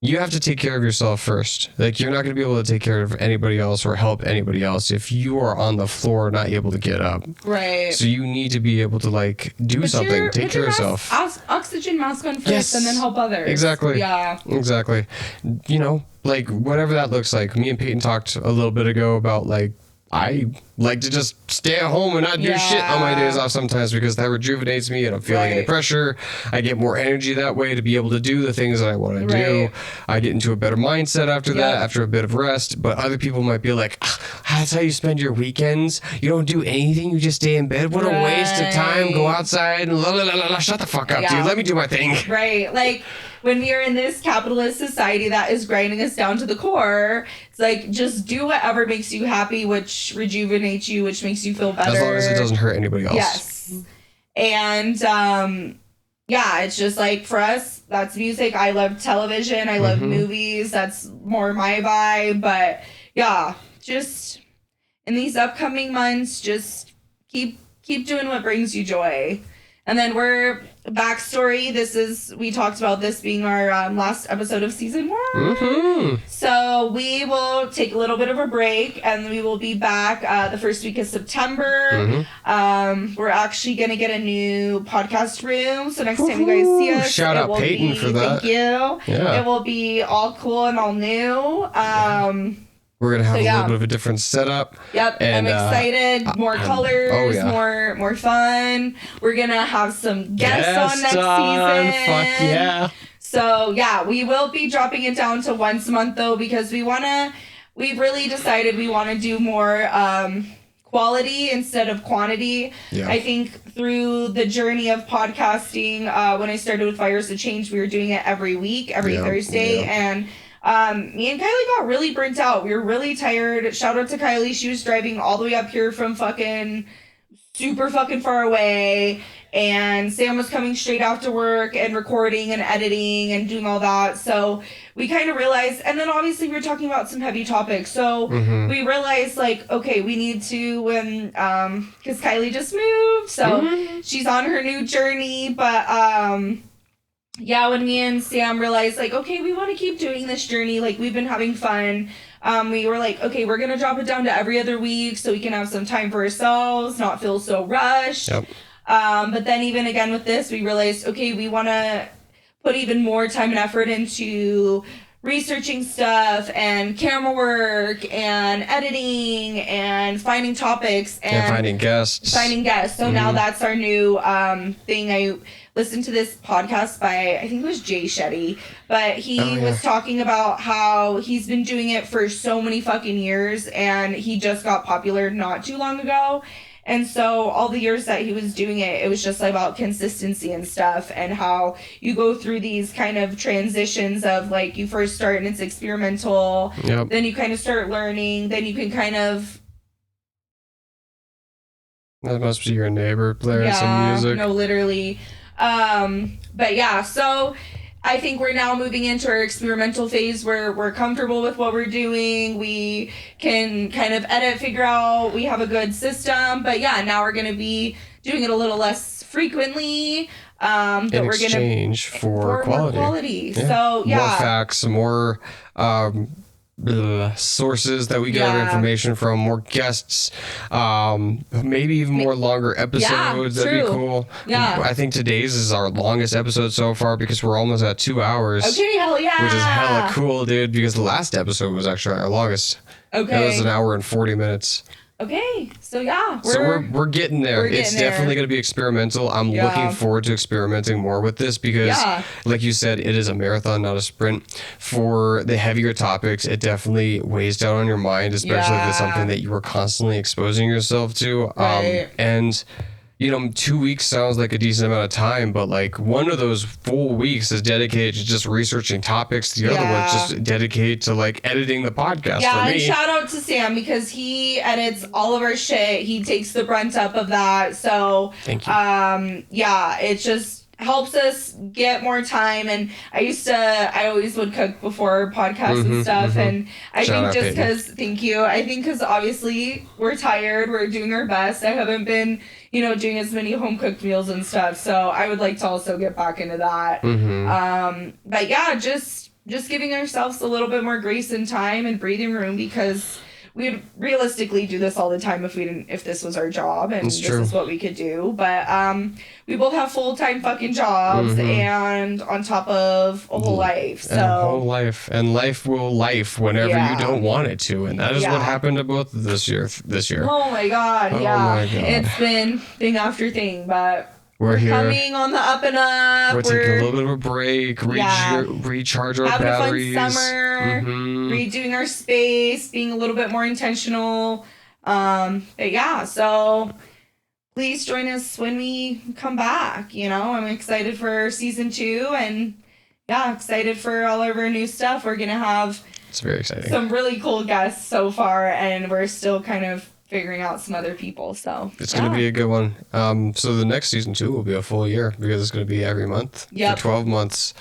have to take care of yourself first. Like, you're not going to be able to take care of anybody else or help anybody else if you are on the floor not able to get up. Right. So you need to be able to, like, do something. Take care of yourself. Oxygen mask on first and then help others. Exactly. Yeah. Exactly. You know, like, whatever that looks like. Me and Peyton talked a little bit ago about, like, I like to just stay at home and not do shit on my days off sometimes, because that rejuvenates me and I'm feeling any pressure. I get more energy that way to be able to do the things that I want to do. I get into a better mindset after that, after a bit of rest. But other people might be like, that's how you spend your weekends? You don't do anything? You just stay in bed? What a waste of time. Go outside and shut the fuck up, dude. Let me do my thing. Right. Like, when we are in this capitalist society that is grinding us down to the core, it's like, just do whatever makes you happy, which rejuvenates you, which makes you feel better. As long as it doesn't hurt anybody else. Yes. And, it's just like, for us, that's music. I love television. I love movies. That's more my vibe. But, just in these upcoming months, just keep doing what brings you joy. And then backstory, we talked about this being our last episode of season 1. So we will take a little bit of a break, and we will be back the first week of September. We're actually going to get a new podcast room. So next time you guys see us, shout out Peyton for that. Thank you. Yeah. It will be all cool and all new. We're going to have a little bit of a different setup. Yep, and, I'm excited. More colors, more fun. We're going to have some guests on next season. Fuck yeah. So, we will be dropping it down to once a month, though, because we've really decided we want to do more quality instead of quantity. Yeah. I think through the journey of podcasting, when I started with Fires to Change, we were doing it every week, every Thursday, and me and Kylie got really burnt out. We were really tired. Shout out to Kylie. She was driving all the way up here from fucking super fucking far away. and Sam was coming straight after work and recording and editing and doing all that. So we kind of realized, and then obviously we were talking about some heavy topics. So we realized, like, okay, we need to, because Kylie just moved, so she's on her new journey. But yeah, when me and Sam realized, like, okay, we want to keep doing this journey, like, we've been having fun. We were like, okay, we're gonna drop it down to every other week so we can have some time for ourselves, not feel so rushed. Yep. But then even again with this, we realized, okay, we want to put even more time and effort into researching stuff and camera work and editing and finding topics and finding guests. So now that's our new thing. I listened to this podcast by, I think it was Jay Shetty, but he was talking about how he's been doing it for so many fucking years, and he just got popular not too long ago. And so all the years that he was doing it, it was just about consistency and stuff, and how you go through these kind of transitions of, like, you first start and it's experimental, then you kind of start learning, then you can kind of... That must be your neighbor playing some music. No, literally. But yeah, so I think we're now moving into our experimental phase where we're comfortable with what we're doing. We can kind of edit, figure out, we have a good system. But yeah, now we're going to be doing it a little less frequently. In exchange for quality. More quality. Yeah. So yeah. More facts, more sources that we get our information from, more guests, maybe even more longer episodes. That'd be cool. Yeah. I think today's is our longest episode so far because we're almost at 2 hours. Okay, hell yeah. Which is hella cool, dude, because the last episode was actually our longest. Okay. It was 1 hour and 40 minutes. Okay, so yeah, we're getting there. It's definitely going to be experimental. I'm looking forward to experimenting more with this because, like you said, it is a marathon, not a sprint. For the heavier topics, it definitely weighs down on your mind, especially if it's something that you were constantly exposing yourself to. And 2 weeks sounds like a decent amount of time, but like one of those full weeks is dedicated to just researching topics. The other one's just dedicated to like editing the podcast. Yeah, for me. And shout out to Sam because he edits all of our shit. He takes the brunt up of that. So thank you. Yeah, it just helps us get more time. And I always would cook before podcasts and stuff. And I think just because, thank you. I think because obviously we're tired, we're doing our best. I haven't been, doing as many home cooked meals and stuff. So I would like to also get back into that. But yeah, just giving ourselves a little bit more grace and time and breathing room because we'd realistically do this all the time if this was our job and this is what we could do. But we both have full-time fucking jobs and on top of a whole life. So a whole life. And life will life whenever you don't want it to. And that is what happened to both this year. Oh my God. My God. It's been thing after thing, but we're here. Coming on the up and up. We're taking a little bit of a break, recharge our batteries. Having a fun summer, redoing our space, being a little bit more intentional. But yeah, so please join us when we come back. I'm excited for season 2 and excited for all of our new stuff. We're going to have it's very exciting. Some really cool guests so far, and we're still kind of figuring out some other people, so it's going to be a good one. So the next season 2 will be a full year because it's going to be every month for 12 months.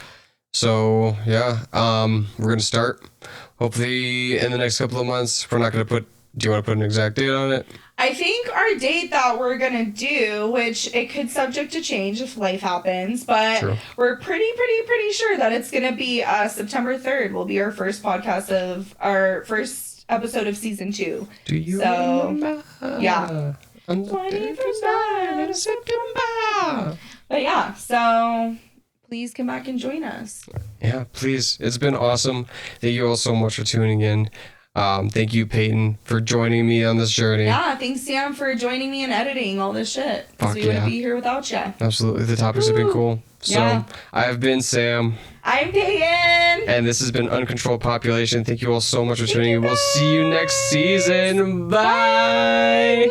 So we're going to start hopefully in the next couple of months. We're not going to put. Do you want to put an exact date on it? I think our date that we're going to do, which it could subject to change if life happens, but we're pretty sure that it's going to be September 3rd will be our first podcast of our first episode of season 2. Do you remember? Yeah. 21st of September. But yeah, so please come back and join us. Yeah, please. It's been awesome. Thank you all so much for tuning in. Thank you, Peyton, for joining me on this journey. Yeah, thanks, Sam, for joining me and editing all this shit. Because we wouldn't be here without you. Absolutely. The topics have been cool. So, I've been Sam. I'm Peyton. And this has been Uncontrolled Population. Thank you all so much for tuning in. We'll see you next season. Bye.